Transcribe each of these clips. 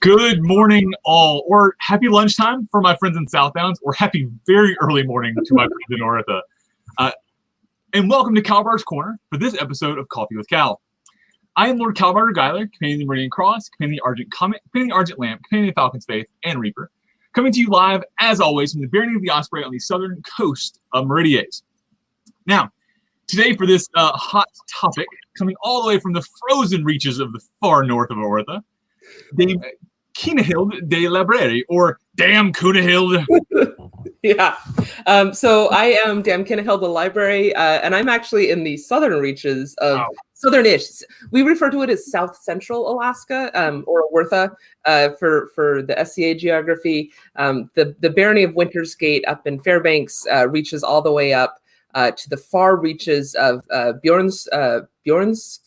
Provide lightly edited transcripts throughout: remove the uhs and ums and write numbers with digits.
Good morning, all, or happy lunchtime for my friends in Southdowns, or happy very early morning to my friends in Oritha. And welcome to Kalbardr's Corner for this episode of Coffee with Cal. I am Lord Kalbardr Geiler, Companion of the Meridian Cross, Companion of the Argent Comet, Companion of the Argent Lamp, Companion of the Falcon's Faith, and Reaper, coming to you live, as always, from the Barony of the Osprey on the southern coast of Meridies. Now, today for this hot topic, coming all the way from the frozen reaches of the far north of Oritha, Dame Kinehild de Librari, or Dame Kinehild. Yeah. So I am Dame Kinehild de Librari, and I'm actually in the southern reaches of southern-ish. We refer to it as South Central Alaska, or Oritha, for the SCA geography. The Barony of Winter's Gate up in Fairbanks reaches all the way up to the far reaches of Bjornestrand,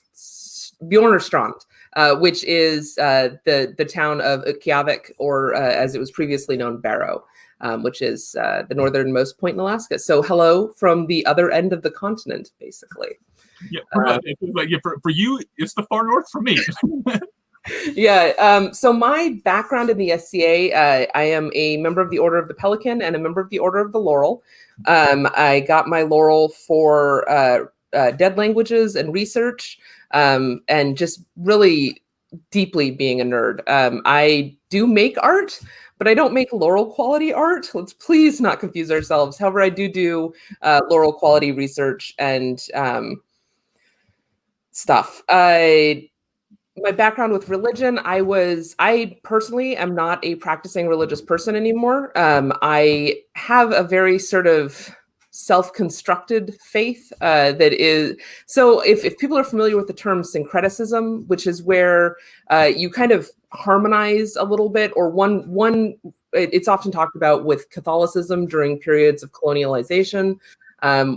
which is the town of Utqiagvik, or as it was previously known, Barrow, which is the northernmost point in Alaska. So hello from the other end of the continent, basically. Yeah, for you, it's the far north. For me. Yeah. So my background in the SCA, I am a member of the Order of the Pelican and a member of the Order of the Laurel. I got my laurel for dead languages and research, and just really deeply being a nerd. I do make art, but I don't make laurel quality art. Let's please not confuse ourselves. However, I do laurel quality research and stuff. My background with religion, I personally am not a practicing religious person anymore. I have a very sort of self-constructed faith that is, so if people are familiar with the term syncretism, which is where you kind of harmonize a little bit, or it's often talked about with Catholicism during periods of colonialization,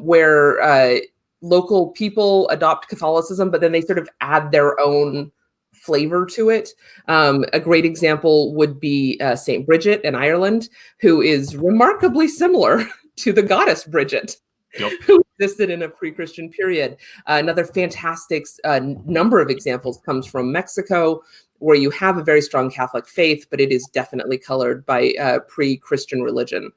where local people adopt Catholicism, but then they sort of add their own flavor to it. A great example would be Saint Bridget in Ireland, who is remarkably similar to the goddess Bridget, yep, who existed in a pre-Christian period. Another fantastic number of examples comes from Mexico, where you have a very strong Catholic faith, but it is definitely colored by pre-Christian religion.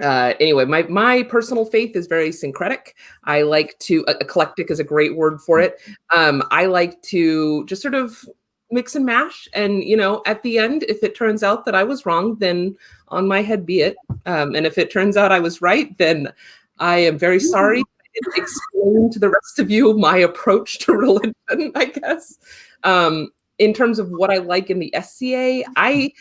Anyway, my personal faith is very syncretic. I like to, eclectic is a great word for it. I like to just sort of mix and mash. And, at the end, if it turns out that I was wrong, then on my head be it. And if it turns out I was right, then I am very sorry. I didn't explain to the rest of you my approach to religion, I guess. In terms of what I like in the SCA, I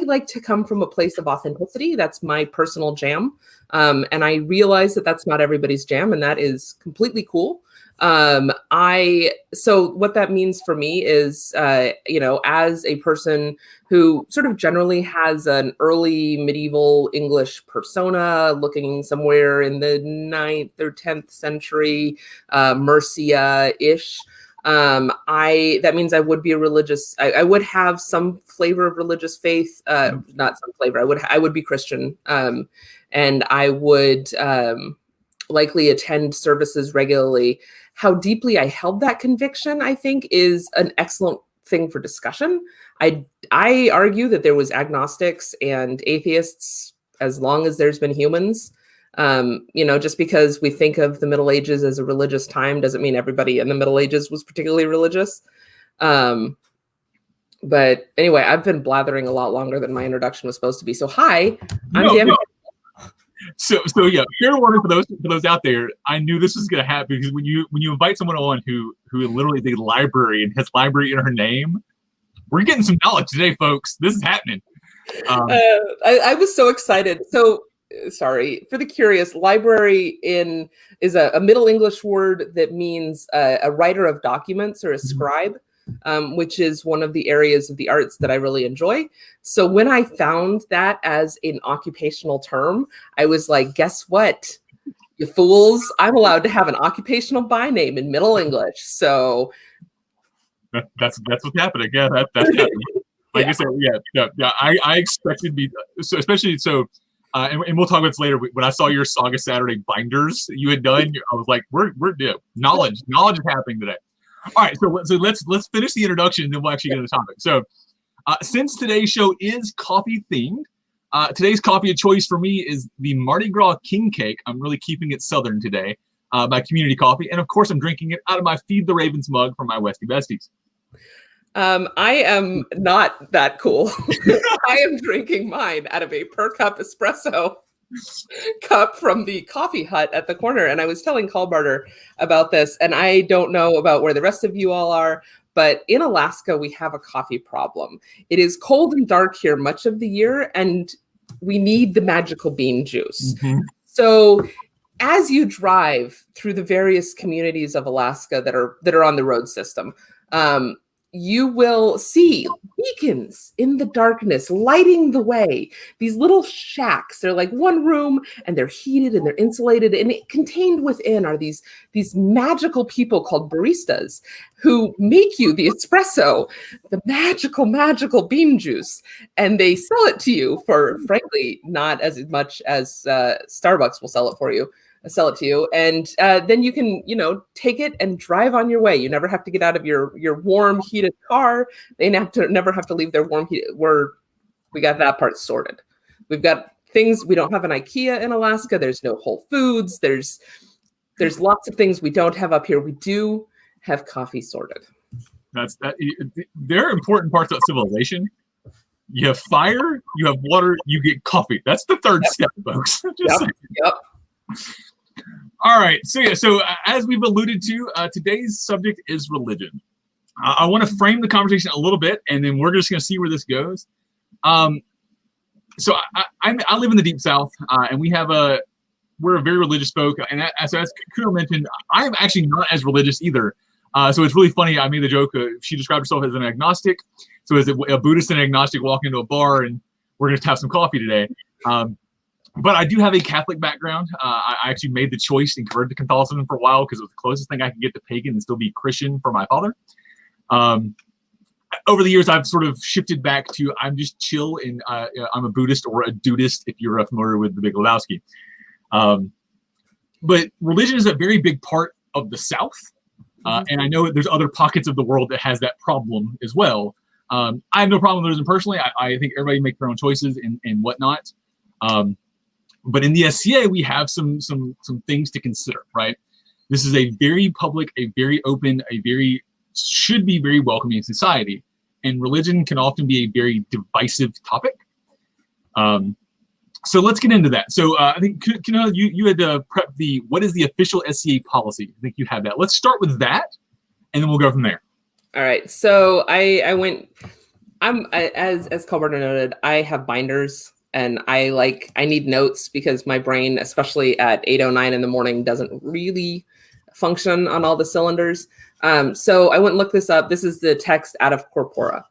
like to come from a place of authenticity. That's my personal jam. And I realize that that's not everybody's jam, and that is completely cool. So what that means for me is, as a person who sort of generally has an early medieval English persona, looking somewhere in the 9th or 10th century, Mercia-ish, that means I would be a religious, I would have some flavor of religious faith, not some flavor, I would be Christian. And I would likely attend services regularly. How deeply I held that conviction, I think, is an excellent thing for discussion. I argue that there was agnostics and atheists as long as there's been humans. Just because we think of the Middle Ages as a religious time doesn't mean everybody in the Middle Ages was particularly religious. But anyway, I've been blathering a lot longer than my introduction was supposed to be. So hi, I'm Dame. So yeah, fair warning for those out there. I knew this was going to happen, because when you invite someone on who literally is a library and has library in her name, we're getting some knowledge today, folks. This is happening. I was so excited. So sorry for the curious. Library is a Middle English word that means a writer of documents, or a scribe. Which is one of the areas of the arts that I really enjoy. So when I found that as an occupational term, I was like, guess what, you fools? I'm allowed to have an occupational by name in Middle English. So that's what's happening. Yeah, that's happening. Like, yeah. I said, yeah. I expected to be so, especially so. And we'll talk about this later. When I saw your Saga Saturday binders you had done, I was like, we're knowledge is happening today. All right, so let's finish the introduction, and then we'll actually get to the topic. So, since today's show is coffee themed, today's coffee of choice for me is the Mardi Gras King Cake. I'm really keeping it southern today, by Community Coffee, and of course, I'm drinking it out of my Feed the Ravens mug from my Westie Besties. I am not that cool. I am drinking mine out of a per cup espresso cup from the coffee hut at the corner. And I was telling Kalbardr about this, and I don't know about where the rest of you all are, but in Alaska, we have a coffee problem. It is cold and dark here much of the year, and we need the magical bean juice. Mm-hmm. So as you drive through the various communities of Alaska that are on the road system, you will see beacons in the darkness lighting the way. These little shacks, they're like one room, and they're heated and they're insulated, and contained within are these magical people called baristas who make you the espresso, the magical bean juice, and they sell it to you for, frankly, not as much as Starbucks will sell it to you, and then you can, take it and drive on your way. You never have to get out of your warm, heated car. They never have to leave their warm heat. We got that part sorted. We've got things. We don't have an IKEA in Alaska. There's no Whole Foods. There's lots of things we don't have up here. We do have coffee sorted. There are important parts of civilization. You have fire, you have water, you get coffee. That's the third step, folks. Yep. All right. So as we've alluded to, today's subject is religion. I want to frame the conversation a little bit, and then we're just going to see where this goes. So I live in the Deep South, and we're a very religious folk. And as Kuno mentioned, I'm actually not as religious either. So it's really funny. I made the joke. She described herself as an agnostic. So as a Buddhist and agnostic walking into a bar, and we're going to have some coffee today. But I do have a Catholic background. I actually made the choice and converted to Catholicism for a while because it was the closest thing I could get to pagan and still be Christian for my father. Over the years, I've sort of shifted back to I'm just chill, and I'm a Buddhist or a Dudist if you're familiar with the Big Lebowski. But religion is a very big part of the South. And I know there's other pockets of the world that has that problem as well. I have no problem with religion personally. I think everybody make their own choices and whatnot. But in the SCA, we have some things to consider, right? This is a very public, a very open, should be very welcoming society. And religion can often be a very divisive topic. So let's get into that. So I think, you had to prep what is the official SCA policy? I think you have that. Let's start with that, and then we'll go from there. All right. So as Kalbardr noted, I have binders. And I need notes because my brain, especially at 8:09 in the morning, doesn't really function on all the cylinders. So I went and looked this up. This is the text out of Corpora.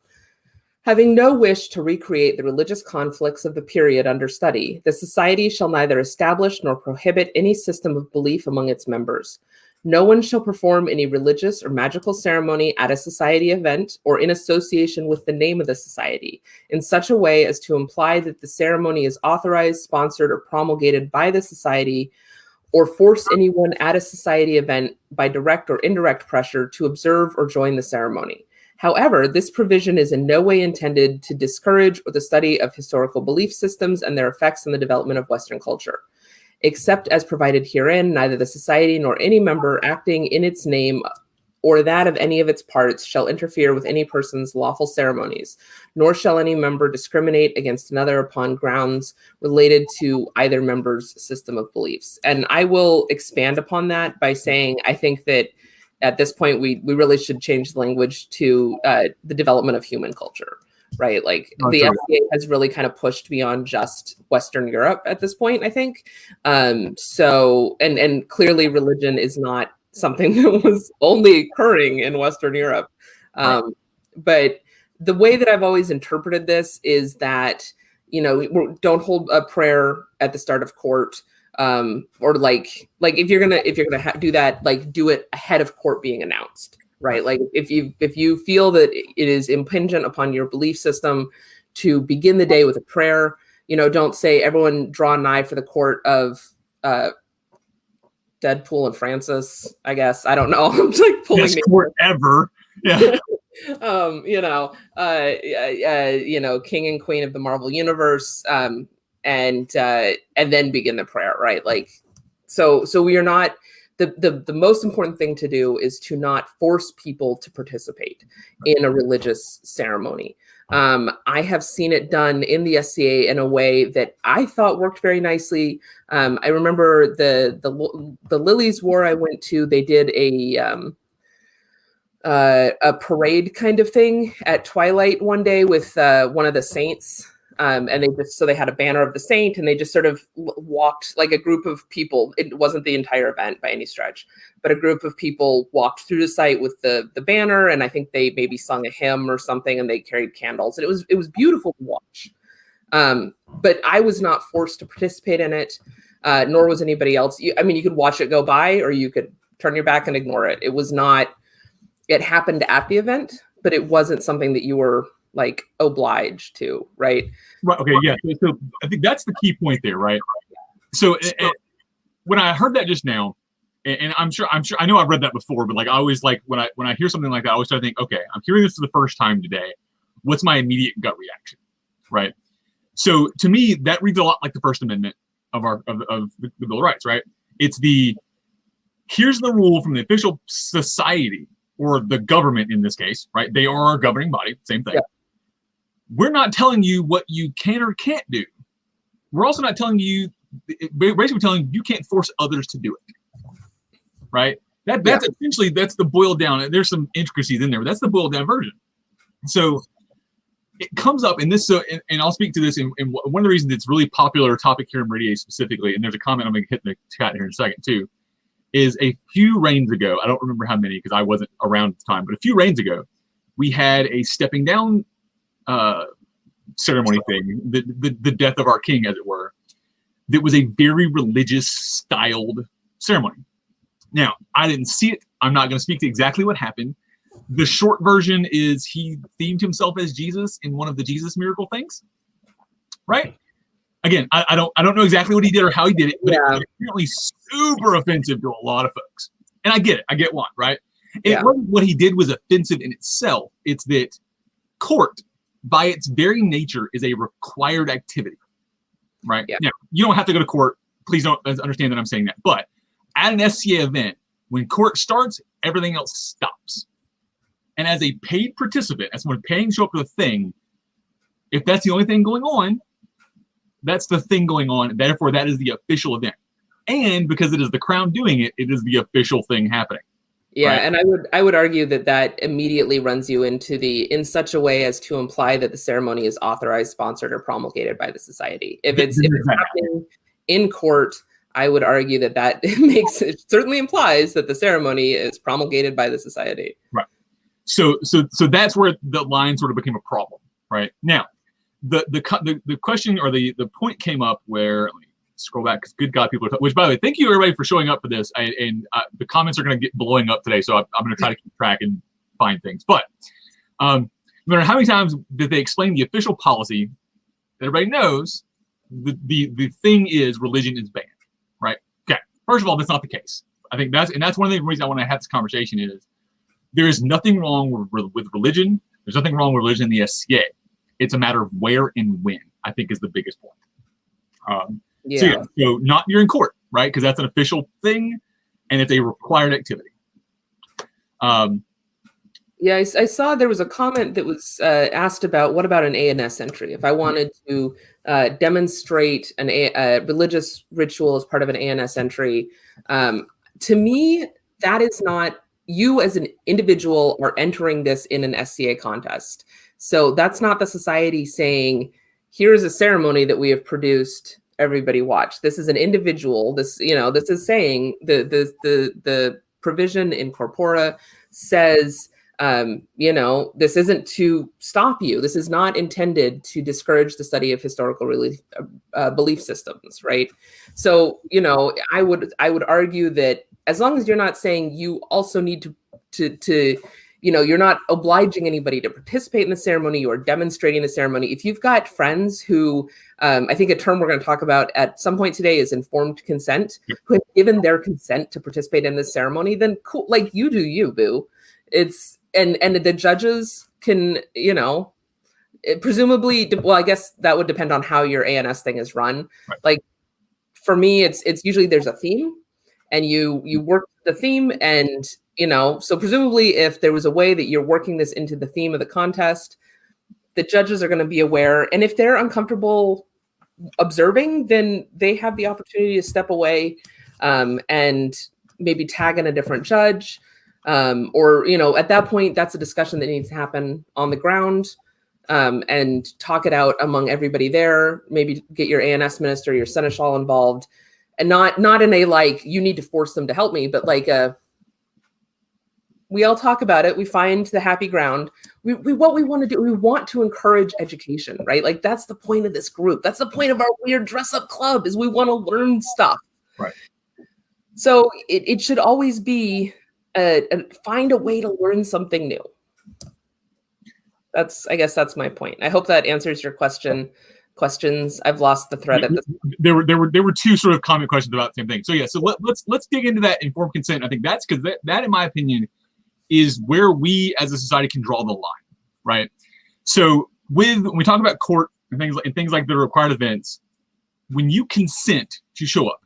Having no wish to recreate the religious conflicts of the period under study, the society shall neither establish nor prohibit any system of belief among its members. No one shall perform any religious or magical ceremony at a society event or in association with the name of the society in such a way as to imply that the ceremony is authorized, sponsored, or promulgated by the society, or force anyone at a society event by direct or indirect pressure to observe or join the ceremony. However, this provision is in no way intended to discourage the study of historical belief systems and their effects on the development of Western culture. Except as provided herein, neither the society nor any member acting in its name or that of any of its parts shall interfere with any person's lawful ceremonies, nor shall any member discriminate against another upon grounds related to either member's system of beliefs. And I will expand upon that by saying I think that at this point we really should change the language to the development of human culture. Right. Like the SCA has really kind of pushed beyond just Western Europe at this point, I think. So clearly religion is not something that was only occurring in Western Europe. But the way that I've always interpreted this is that, don't hold a prayer at the start of court. Or if you're gonna do that, do it ahead of court being announced. Right. Like if you feel that it is impingent upon your belief system to begin the day with a prayer, don't say everyone draw nigh for the court of Deadpool and Francis, I guess. I don't know. I'm like pulling best court ever. Yeah. King and Queen of the Marvel Universe, and then begin the prayer, right? Like, so we are not, the most important thing to do is to not force people to participate in a religious ceremony. I have seen it done in the SCA in a way that I thought worked very nicely. I remember the Lilies War I went to, they did a parade kind of thing at twilight one day with one of the saints. And they had a banner of the saint, and they just sort of walked, like a group of people. It wasn't the entire event by any stretch, but a group of people walked through the site with the banner. And I think they maybe sung a hymn or something, and they carried candles, and it was beautiful to watch. But I was not forced to participate in it, nor was anybody else. You could watch it go by, or you could turn your back and ignore it. It happened at the event, but it wasn't something that you were like obliged to, right? Right. Okay. Yeah. So I think that's the key point there, right? So when I heard that just now, and I'm sure I know I've read that before, but like I always like when I hear something like that, I always try to think, okay, I'm hearing this for the first time today. What's my immediate gut reaction, right? So to me, that reads a lot like the First Amendment of the Bill of Rights, right? It's here's the rule from the official society, or the government in this case, right? They are our governing body, same thing. Yeah. We're not telling you what you can or can't do. We're also not telling you, basically telling you can't force others to do it, right? That's essentially, that's the boiled down, there's some intricacies in there, but that's the boiled down version. So it comes up in this, and I'll speak to this in one of the reasons it's really popular topic here in Meridian specifically, and there's a comment I'm going to hit in the chat here in a second too, is a few reigns ago, I don't remember how many because I wasn't around at the time, but a few reigns ago, we had a stepping down ceremony thing, the death of our king, as it were, that was a very religious styled ceremony. Now, I didn't see it. I'm not going to speak to exactly what happened. The short version is he themed himself as Jesus in one of the Jesus miracle things, right? Again, I don't know exactly what he did or how he did it, but it was apparently super offensive to a lot of folks. And I get it. I get why, right? And it wasn't what he did was offensive in itself. It's that court, by its very nature, is a required activity, right? Yeah. Now, you don't have to go to court. Please don't understand that I'm saying that. But at an SCA event, when court starts, everything else stops. And as a paid participant, as someone paying to show up to the thing, if that's the only thing going on, that's the thing going on. Therefore, that is the official event. And because it is the crown doing it, it is the official thing happening. Yeah, right? And I would argue that immediately runs you into in such a way as to imply that the ceremony is authorized, sponsored, or promulgated by the society. If it's happening in court, I would argue that it certainly implies that the ceremony is promulgated by the society. Right. So that's where the line sort of became a problem. Right now, the question or the point came up where, let me scroll back because good God, people are, which by the way, thank you everybody for showing up for this. The comments are going to get blowing up today, so I'm going to try to keep track and find things. But no matter how many times did they explain the official policy, that everybody knows the thing is religion is banned, right? Okay, first of all, that's not the case. I think that's one of the reasons I want to have this conversation is there is nothing wrong with religion. There's nothing wrong with religion in the SCA. It's a matter of where and when, I think, is the biggest point. So not you're in court, right? Because that's an official thing, and it's a required activity. I saw there was a comment that was asked about what about an ANS entry? If I wanted to demonstrate a religious ritual as part of an ANS entry, to me, that is not, you as an individual are entering this in an SCA contest. So that's not the society saying, here's a ceremony that we have produced, everybody watch. This is an individual. This is saying the provision in corpora says, this isn't to stop you. This is not intended to discourage the study of historical belief systems, right? So, I would argue that as long as you're not saying you also need to you're not obliging anybody to participate in the ceremony or demonstrating the ceremony. If you've got friends who, I think a term we're going to talk about at some point today is informed consent, who have given their consent to participate in this ceremony, then cool, like you do you, boo. It's, and the judges can, presumably, well, I guess that would depend on how your ANS thing is run. Right. Like for me, it's usually there's a theme and you work the theme, and so presumably if there was a way that you're working this into the theme of the contest, the judges are going to be aware, and if they're uncomfortable observing, then they have the opportunity to step away and maybe tag in a different judge, or at that point that's a discussion that needs to happen on the ground, and talk it out among everybody there. Maybe get your ANS minister, your seneschal involved, and not in a like you need to force them to help me, but like we all talk about it. We find the happy ground. What we want to do, we want to encourage education, right? Like that's the point of this group. That's the point of our weird dress up club, is we want to learn stuff. Right. So it should always be find a way to learn something new. I guess that's my point. I hope that answers your questions. I've lost the thread. There were two sort of comment questions about the same thing. So yeah, so let's dig into that informed consent. I think that's because that in my opinion is where we as a society can draw the line, right? So when we talk about court and things like the required events, when you consent to show up,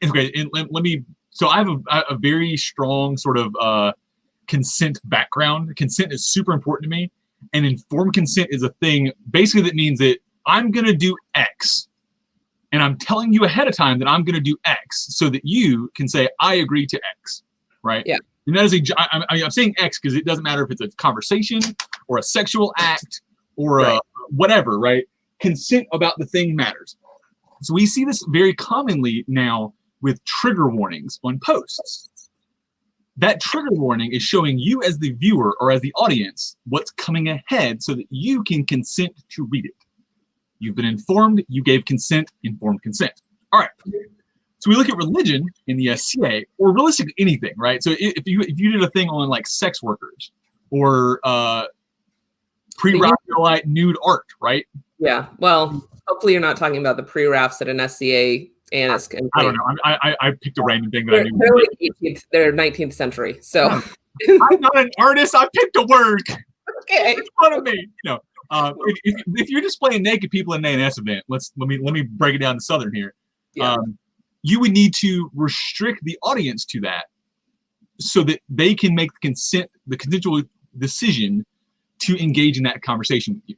okay, and let me. So I have a very strong sort of consent background. Consent is super important to me, and informed consent is a thing basically that means that I'm going to do X, and I'm telling you ahead of time that I'm going to do X so that you can say, I agree to X, right? Yeah. And that is I'm saying X because it doesn't matter if it's a conversation or a sexual act or whatever, right? Consent about the thing matters. So we see this very commonly now with trigger warnings on posts. That trigger warning is showing you as the viewer or as the audience what's coming ahead so that you can consent to read it. You've been informed, you gave consent, informed consent. All right. So we look at religion in the SCA, or realistically anything, right? So if you did a thing on like sex workers or pre-Raphaelite nude art, right? Yeah. Well, hopefully you're not talking about the pre-Raphs at an SCA ANS. I don't know. I picked a random thing that I knew. They're like 18th, they're 19th century. So I'm not an artist. I picked a word. Okay. Make fun of me. If you're displaying naked people in an ANS event, let me break it down to Southern here. Yeah. You would need to restrict the audience to that so that they can make the consensual decision to engage in that conversation with you.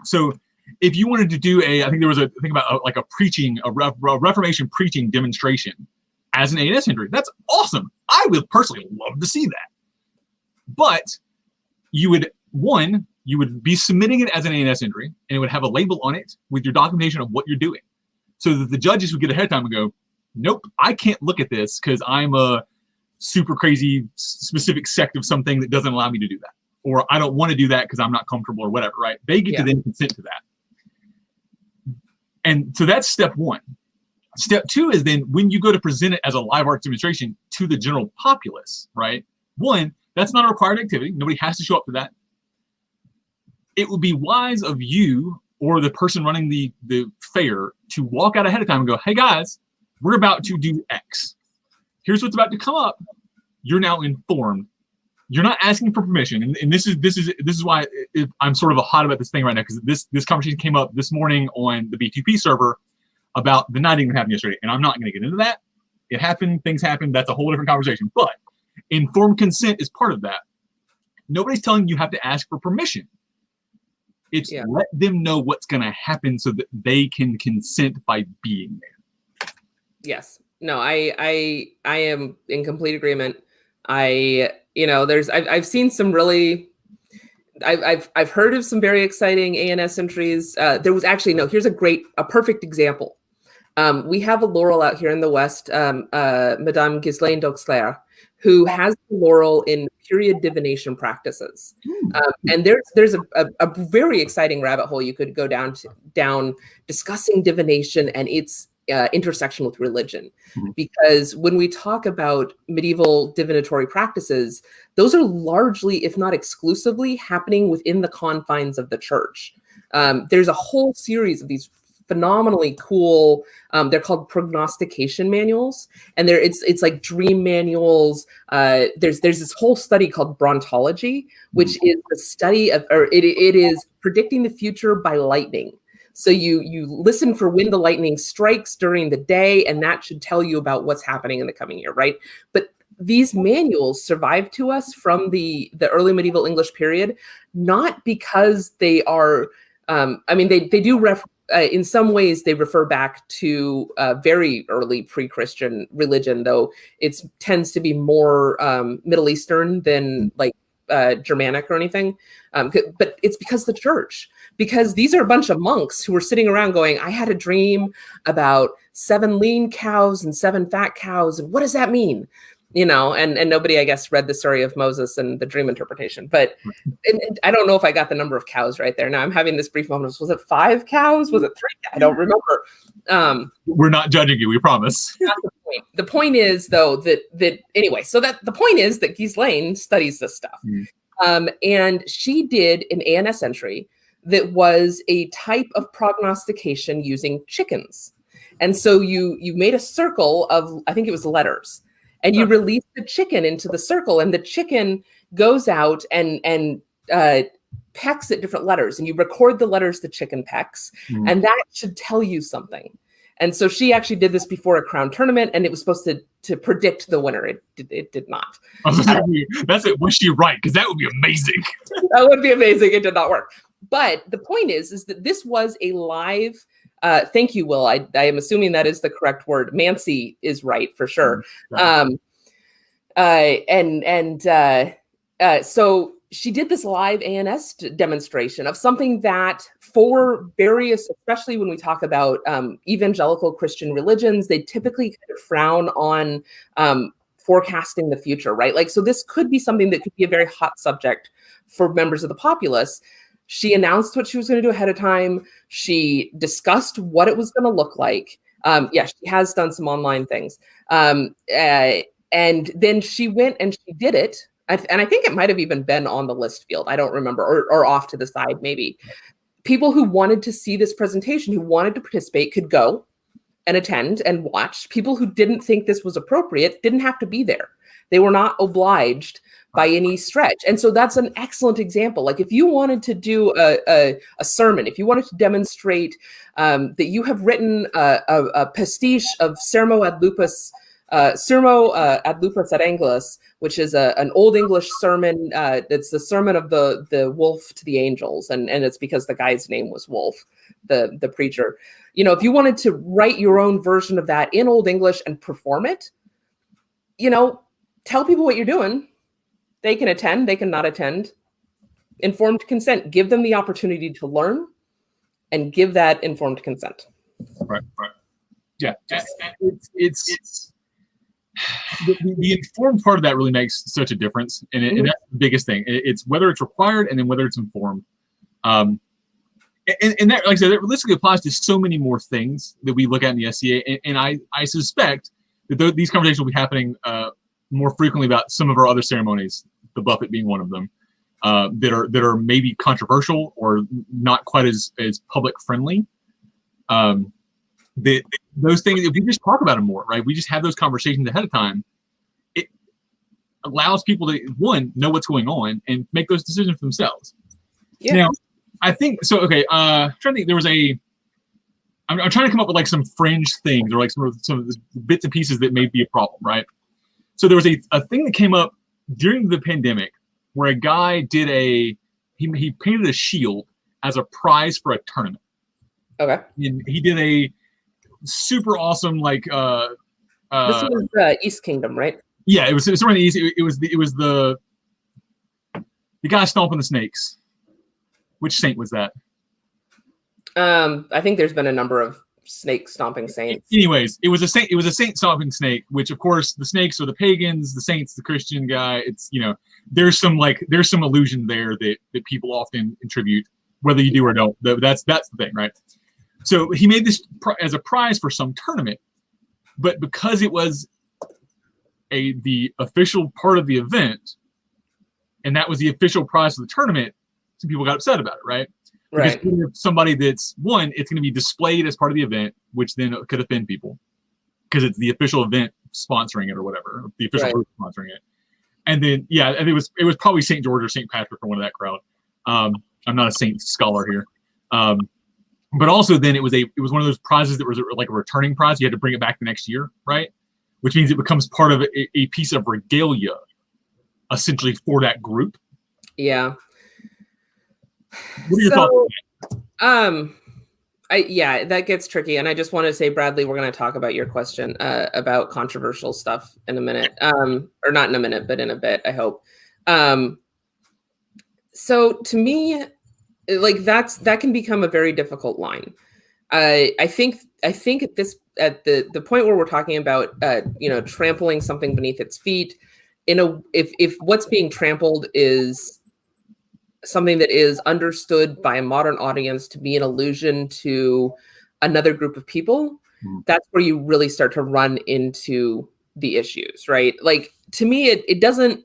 So if you wanted to do I think there was a thing about a Reformation preaching demonstration as an ANS entry. That's awesome. I would personally love to see that. But you would be submitting it as an ANS entry, and it would have a label on it with your documentation of what you're doing, so that the judges would get ahead of time and go, nope, I can't look at this because I'm a super crazy specific sect of something that doesn't allow me to do that. Or I don't want to do that because I'm not comfortable or whatever, right? They get to then consent to that. And so that's step one. Step two is then when you go to present it as a live arts demonstration to the general populace, right? One, that's not a required activity. Nobody has to show up for that. It would be wise of you or the person running the fair to walk out ahead of time and go, hey guys, we're about to do X. Here's what's about to come up. You're now informed. You're not asking for permission, and this is why I'm sort of hot about this thing right now, because this conversation came up this morning on the B2P server about the knighting that happened yesterday, and I'm not going to get into that. It happened, things happened. That's a whole different conversation. But informed consent is part of that. Nobody's telling you have to ask for permission. It's let them know what's going to happen so that they can consent by being there. Yes. No, I am in complete agreement. I've seen some really, I've heard of some very exciting ANS entries. There was actually, here's a perfect example. We have a laurel out here in the West, Madame Kinehild de Librari, who has the laurel in period divination practices. And there's a very exciting rabbit hole you could go down discussing divination, and it's intersection with religion. Because when we talk about medieval divinatory practices, those are largely, if not exclusively, happening within the confines of the church. There's a whole series of these phenomenally cool, they're called prognostication manuals, and it's like dream manuals. There's this whole study called brontology, which is the study of, or it is predicting the future by lightning. So you listen for when the lightning strikes during the day, and that should tell you about what's happening in the coming year, right? But these manuals survive to us from the early medieval English period, not because they are, they do in some ways they refer back to very early pre-Christian religion, though it tends to be more Middle Eastern than like Germanic or anything. But it's because the church, because these are a bunch of monks who were sitting around going, I had a dream about 7 lean cows and 7 fat cows. And what does that mean? You know, and nobody, I guess, read the story of Moses and the dream interpretation. But and I don't know if I got the number of cows right there. Now I'm having this brief moment. Was it 5 cows? Was it 3? I don't remember. We're not judging you, we promise. That's the point. The point is, though, that anyway, so that the point is that Ghislaine studies this stuff. And she did an ANS entry that was a type of prognostication using chickens. And so you made a circle of, I think it was letters, and you release the chicken into the circle, and the chicken goes out and pecks at different letters, and you record the letters the chicken pecks, and that should tell you something. And so she actually did this before a crown tournament, and it was supposed to predict the winner. It did not. That's it. Was she right? Because that would be amazing. That would be amazing. It did not work. But the point is that this was a live. Thank you, Will. I am assuming that is the correct word. Mancy is right for sure. So she did this live ANS demonstration of something that for various, especially when we talk about evangelical Christian religions, they typically kind of frown on forecasting the future, right? Like, so this could be something that could be a very hot subject for members of the populace. She announced what she was going to do ahead of time. She discussed what it was going to look like. She has done some online things. And then she went and she did it. And I think it might have even been on the list field. I don't remember, or off to the side, maybe. People who wanted to see this presentation, who wanted to participate, could go and attend and watch. People who didn't think this was appropriate didn't have to be there. They were not obliged by any stretch. And so that's an excellent example. Like if you wanted to do a sermon, if you wanted to demonstrate that you have written a pastiche of Sermo ad Lupus ad Angelus, which is an Old English sermon. It's the sermon of the wolf to the angels. And it's because the guy's name was Wolf, the preacher. You know, if you wanted to write your own version of that in Old English and perform it, you know, tell people what you're doing. They can attend, they can not attend. Informed consent, give them the opportunity to learn and give that informed consent. Right. Yeah, it's the informed part of that really makes such a difference. And, and that's the biggest thing. It's whether it's required and then whether it's informed. And that, like I said, that realistically applies to so many more things that we look at in the SCA. And I suspect that these conversations will be happening more frequently about some of our other ceremonies, the buffet being one of them, that are maybe controversial or not quite as public friendly. Those things, if we just talk about them more, right? We just have those conversations ahead of time. It allows people to, one, know what's going on and make those decisions for themselves. Yeah. Now, I think so. Okay, I'm trying to think. There was I'm trying to come up with like some fringe things or like some of the bits and pieces that may be a problem, right? So there was a thing that came up during the pandemic where a guy did he painted a shield as a prize for a tournament. Okay. And he did a super awesome this was East Kingdom, right? Yeah, it was sort of the East. It was the guy stomping the snakes. Which saint was that? I think there's been a number of snake stomping saints. Anyways, it was a saint. It was a saint stomping snake, which of course the snakes are the pagans, the saints the Christian guy. It's there's some allusion there that people often attribute, whether you do or don't. That's the thing, right? So he made this as a prize for some tournament, but because it was the official part of the event, and that was the official prize for the tournament, some people got upset about it, right? Right. Because if somebody that's won, it's going to be displayed as part of the event, which then could offend people because it's the official event sponsoring it or whatever, the official group sponsoring it. And then, yeah, and it was probably St. George or St. Patrick or one of that crowd. I'm not a Saint scholar here. But also then it was one of those prizes that was like a returning prize. You had to bring it back the next year, right? Which means it becomes part of a piece of regalia, essentially, for that group. Yeah. What are your thoughts? Yeah, that gets tricky. And I just want to say, Bradley, we're going to talk about your question about controversial stuff in a minute. Or not in a minute, but in a bit, I hope. So to me, like that can become a very difficult line. I think at the point where we're talking about trampling something beneath its feet, if what's being trampled is something that is understood by a modern audience to be an allusion to another group of people, that's where you really start to run into the issues, right? Like, to me, it doesn't,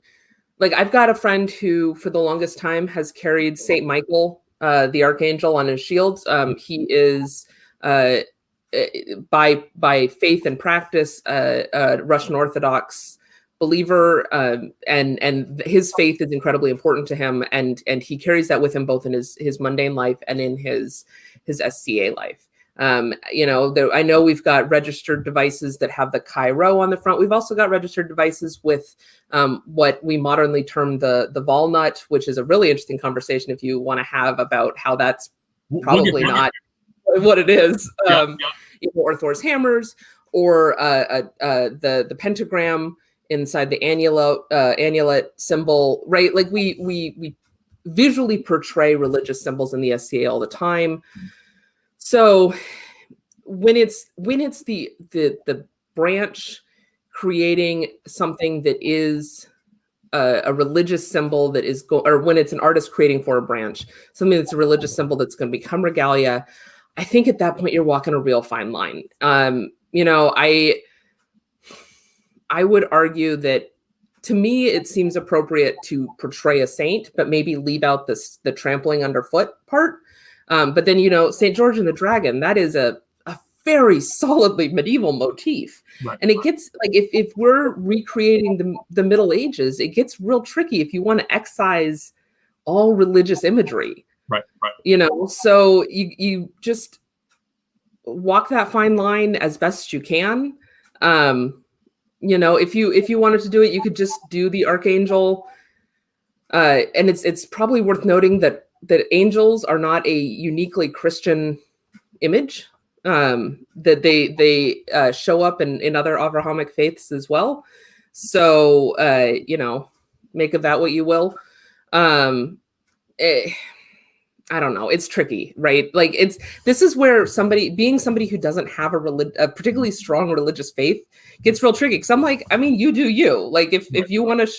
like, I've got a friend who for the longest time has carried Saint Michael, the archangel, on his shields. He is by faith and practice a Russian Orthodox believer, and his faith is incredibly important to him, and he carries that with him both in his mundane life and in his SCA life. I know we've got registered devices that have the Chi Rho on the front. We've also got registered devices with what we modernly term the walnut, which is a really interesting conversation if you want to have about how that's probably not what it is. Or Thor's hammers, or the pentagram inside the annulet symbol, right? Like we visually portray religious symbols in the SCA all the time. So when it's the branch creating something that is a religious symbol that is or when it's an artist creating for a branch something that's a religious symbol that's going to become regalia, I think at that point you're walking a real fine line. I would argue that, to me, it seems appropriate to portray a saint, but maybe leave out the trampling underfoot part. But then, St. George and the Dragon, that is a very solidly medieval motif. Right. And it gets, like, if we're recreating the Middle Ages, it gets real tricky if you want to excise all religious imagery. Right. So you just walk that fine line as best you can. If you wanted to do it, you could just do the archangel. And it's probably worth noting that angels are not a uniquely Christian image, that they show up in other Abrahamic faiths as well. So, make of that what you will. I don't know. It's tricky, right? Like, this is where somebody who doesn't have a particularly strong religious faith gets real tricky. Because I'm like, I mean, you do you. Like, if you want to,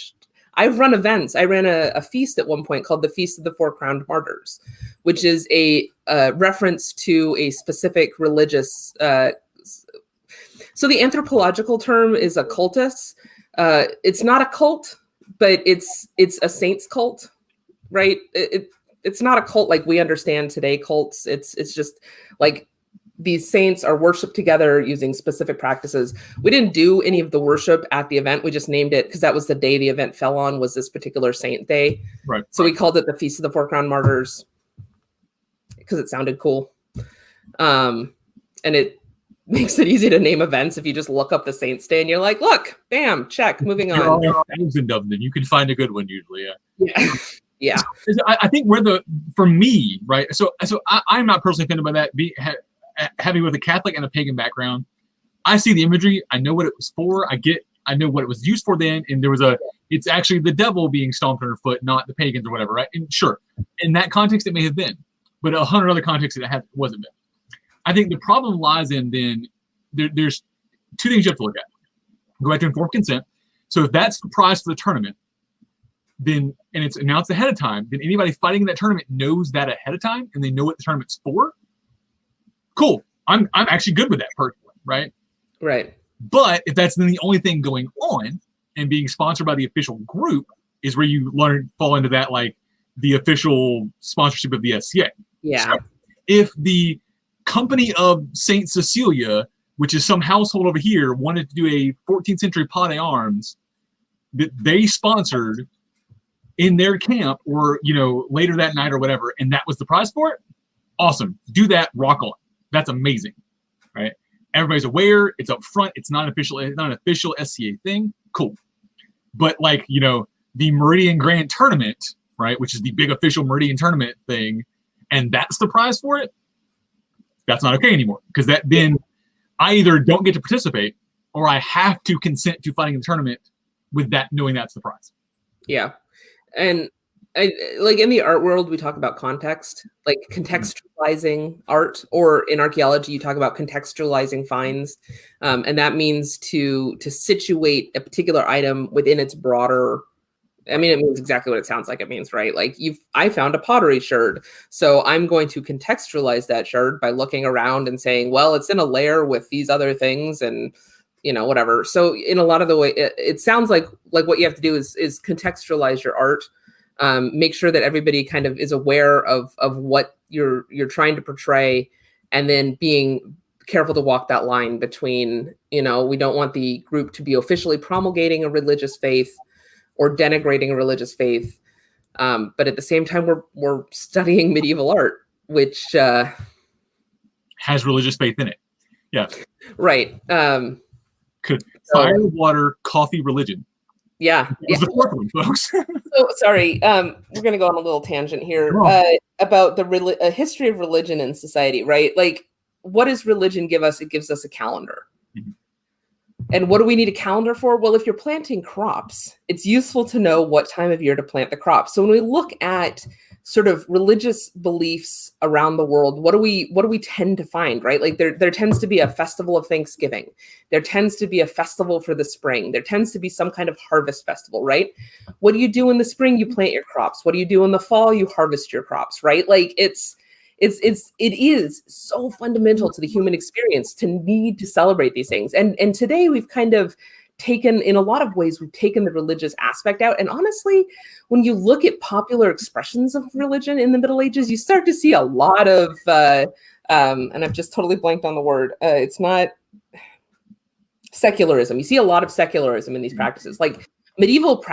I've run events. I ran a feast at one point called the Feast of the Four Crowned Martyrs, which is a reference to a specific religious. So the anthropological term is a cultus. It's not a cult, but it's a saint's cult, right? It's not a cult like we understand today cults. It's just like these saints are worshipped together using specific practices. We didn't do any of the worship at the event. We just named it because that was the day the event fell on, was this particular saint day. Right. So we called it the Feast of the Four Crowned Martyrs because it sounded cool. And it makes it easy to name events if you just look up the saint's day and you're like, look, bam, check, moving on. There are thousands of them. You can find a good one usually. Yeah. Yeah. I think for me, right? So I'm not personally offended by that. Having with a Catholic and a pagan background, I see the imagery. I know what it was for. I know what it was used for then. And it's actually the devil being stomped underfoot, not the pagans or whatever, right? And sure, in that context, it may have been, but 100 other contexts it wasn't been. I think the problem lies in then there's two things you have to look at. Go back to informed consent. So if that's the prize for the tournament, then, and it's announced ahead of time, then anybody fighting in that tournament knows that ahead of time and they know what the tournament's for. Cool. I'm actually good with that personally, right? Right. But if that's the only thing going on, and being sponsored by the official group is where you fall into that, like the official sponsorship of the SCA. Yeah. So if the company of Saint Cecilia, which is some household over here, wanted to do a 14th century pot d'armes that they sponsored in their camp, or later that night or whatever, and that was the prize for it, awesome. Do that, rock on. That's amazing, right? Everybody's aware, it's up front, it's not an official SCA thing, cool. But like, the Meridian Grand Tournament, right, which is the big official Meridian Tournament thing, and that's the prize for it, that's not okay anymore. Because then I either don't get to participate, or I have to consent to fighting in the tournament with that, knowing that's the prize. Yeah. And like in the art world, we talk about context, like contextualizing art, or in archaeology, you talk about contextualizing finds. And that means to situate a particular item within its broader, it means exactly what it sounds like it means, right? Like I found a pottery sherd. So I'm going to contextualize that sherd by looking around and saying, well, it's in a layer with these other things and whatever. So in a lot of the way, it sounds like what you have to do is contextualize your art. Make sure that everybody kind of is aware of what you're trying to portray, and then being careful to walk that line between, we don't want the group to be officially promulgating a religious faith or denigrating a religious faith. But at the same time, we're studying medieval art, which has religious faith in it. Yeah. Right. Fire, water, coffee, religion. Yeah. That was the fourth one, folks. So sorry, we're going to go on a little tangent here about the history of religion in society, right? Like, what does religion give us? It gives us a calendar. Mm-hmm. And what do we need a calendar for? Well, if you're planting crops, it's useful to know what time of year to plant the crops. So when we look at sort of religious beliefs around the world, what do we tend to find, right? Like there tends to be a festival of Thanksgiving. There tends to be a festival for the spring. There tends to be some kind of harvest festival, right? What do you do in the spring? You plant your crops. What do you do in the fall? You harvest your crops, right? Like it is so fundamental to the human experience to need to celebrate these things. And today we've kind of in a lot of ways, we've taken the religious aspect out. And honestly, when you look at popular expressions of religion in the Middle Ages, you start to see a lot of, and I've just totally blanked on the word. It's not secularism. You see a lot of secularism in these practices, like medieval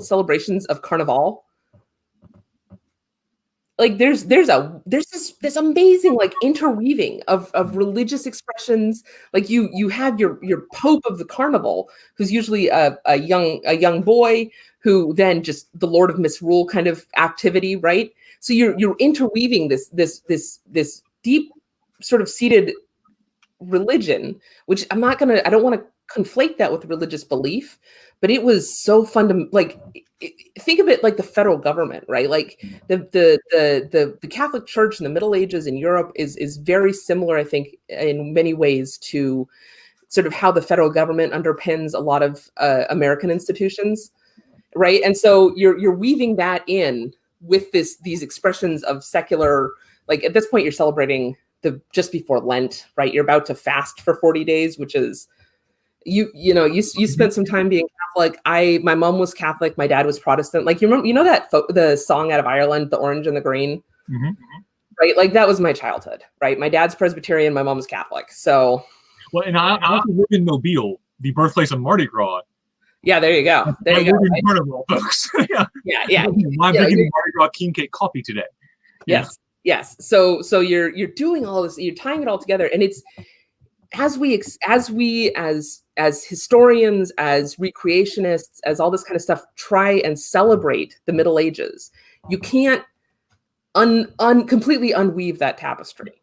celebrations of Carnival. Like there's this amazing like interweaving of religious expressions. Like you have your Pope of the Carnival, who's usually a young boy who then just the Lord of Misrule kind of activity, right? So you're interweaving this deep sort of seated religion, which I don't want to conflate that with religious belief, but it was so fundamental. Like, think of it like the federal government, right? Like the Catholic Church in the Middle Ages in Europe is very similar, I think, in many ways to sort of how the federal government underpins a lot of American institutions, right? And so you're weaving that in with these expressions of secular. Like at this point, you're celebrating just before Lent, right? You're about to fast for 40 days, which is you spent some time being Catholic. My mom was Catholic. My dad was Protestant. Like, you remember, that the song out of Ireland, The Orange and the Green, mm-hmm. Right? Like that was my childhood, right? My dad's Presbyterian. My mom's Catholic. So, well, and I also live in Mobile, the birthplace of Mardi Gras. Yeah, there you go. There you go. Right? Carnival, folks. Yeah. I'm drinking Mardi Gras king cake coffee today. Yeah. Yes. So you're doing all this. You're tying it all together, and it's as historians, as recreationists, as all this kind of stuff, try and celebrate the Middle Ages, you can't completely unweave that tapestry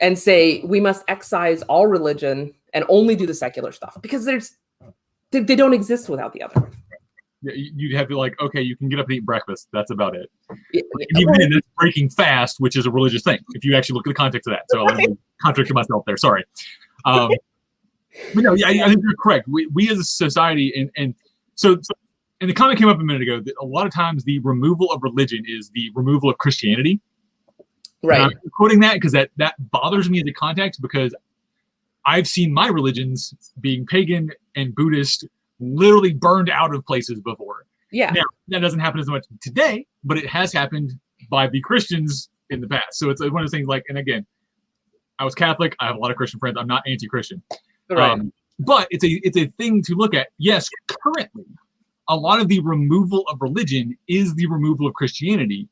and say we must excise all religion and only do the secular stuff, because they don't exist without the other. You'd have to okay, you can get up and eat breakfast. That's about it. Even then, it's breaking fast, which is a religious thing, if you actually look at the context of that. So I contradicted myself there. Sorry. But no, I think you're correct. We as a society, and so and the comment came up a minute ago, that a lot of times the removal of religion is the removal of Christianity. Right. And I'm quoting that because that bothers me in the context, because I've seen my religions, being pagan and Buddhist, literally burned out of places before. Yeah. Now, that doesn't happen as much today, but it has happened by the Christians in the past. So it's one of those things like, and again, I was Catholic. I have a lot of Christian friends. I'm not anti-Christian. Right. But it's a thing to look at. Yes, currently, a lot of the removal of religion is the removal of Christianity,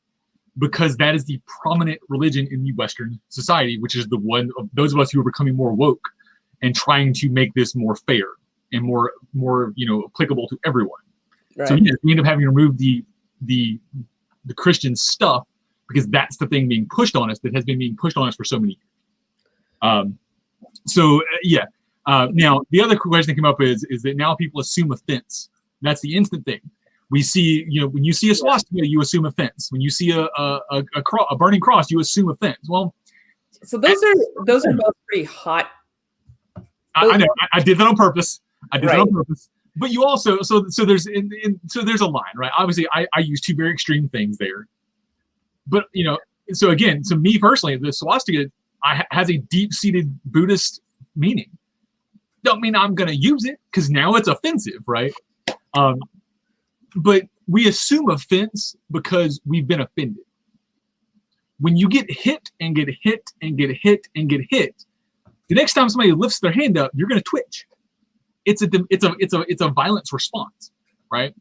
because that is the prominent religion in the Western society, which is the one of those of us who are becoming more woke and trying to make this more fair and more applicable to everyone. Right. So we end up having to remove the Christian stuff, because that's the thing being pushed on us, that has been being pushed on us for so many years. Now the other question that came up is that now people assume offense. That's the instant thing. We see, when you see a swastika, you assume offense. When you see a burning cross, you assume offense. Well, so those are both pretty hot. I know. I did that on purpose. But you also so there's a line, right? Obviously, I use two very extreme things there. But so again, to me personally, the swastika has a deep-seated Buddhist meaning. Don't mean I'm going to use it, because now it's offensive, right? But we assume offense because we've been offended. When you get hit and get hit and get hit and get hit, the next time somebody lifts their hand up, you're going to twitch. It's a violence response, right?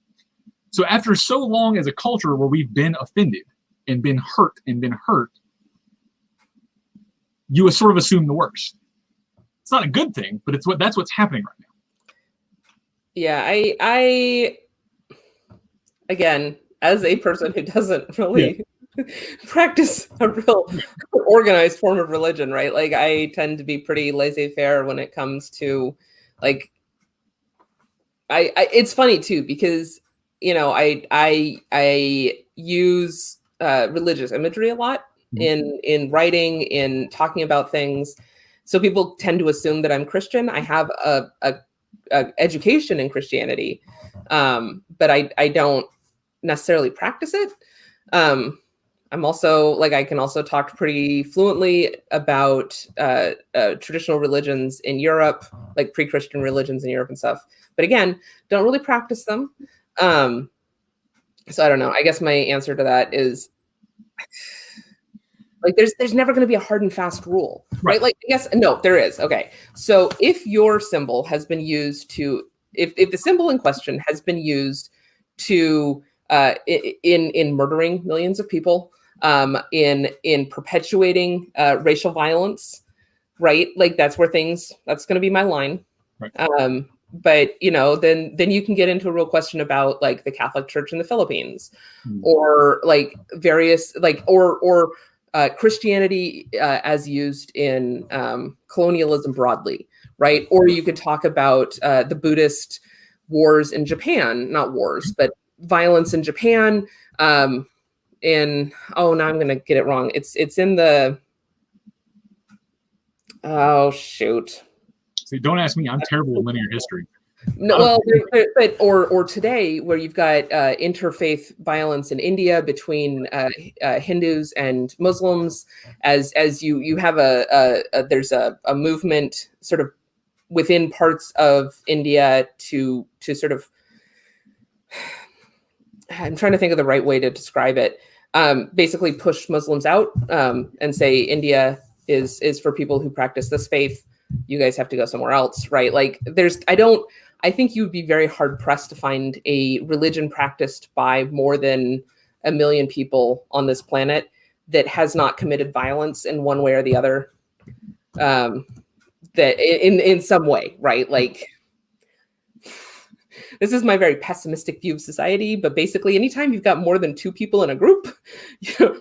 So after so long as a culture where we've been offended and been hurt, you sort of assume the worst. It's not a good thing, but that's what's happening right now. Yeah, I again, as a person who doesn't really practice a real organized form of religion, right? Like, I tend to be pretty laissez-faire when it comes to, like, it's funny too, because I use religious imagery a lot in writing, in talking about things. So people tend to assume that I'm Christian. I have a education in Christianity, but I don't necessarily practice it. I'm also, like, I can also talk pretty fluently about traditional religions in Europe, like pre-Christian religions in Europe and stuff. But again, don't really practice them. So I don't know. I guess my answer to that is, like, there's never going to be a hard and fast rule, right? Like, I guess, no, there is. Okay. So if your symbol has been used to, if the symbol in question has been used to, in murdering millions of people, in perpetuating racial violence, right? Like, that's going to be my line. Right. But then you can get into a real question about, like, the Catholic Church in the Philippines, or like various, like, or Christianity as used in colonialism broadly, right? Or you could talk about the Buddhist wars in Japan, not wars, but violence in Japan. Now I'm going to get it wrong. It's in the, oh shoot. See, don't ask me. I'm terrible with linear history. No, well, but or today, where you've got interfaith violence in India between Hindus and Muslims, as you have there's a movement sort of within parts of India to sort of, I'm trying to think of the right way to describe it. Basically push Muslims out and say India is for people who practice this faith. You guys have to go somewhere else, right? Like, I think you'd be very hard pressed to find a religion practiced by more than 1 million people on this planet that has not committed violence in one way or the other. That in some way, right? Like, this is my very pessimistic view of society, but basically, anytime you've got more than 2 people in a group,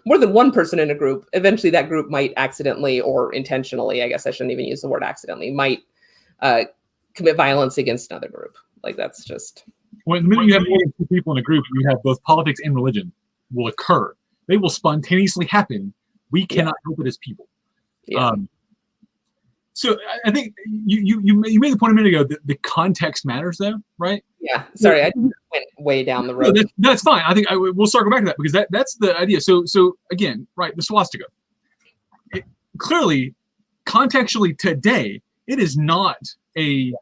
more than one person in a group, eventually that group might accidentally or intentionally, I guess I shouldn't even use the word accidentally, might commit violence against another group. Like, that's just... When the minute you have more than 2 people in a group, you have both politics and religion will occur. They will spontaneously happen. We cannot help it as people. Yeah. So I think you made the point a minute ago that the context matters, though, right? Yeah. Sorry, I went way down the road. No, that's fine. I think we'll circle back to that, because that's the idea. So again, right, the swastika. clearly, contextually today, it is not a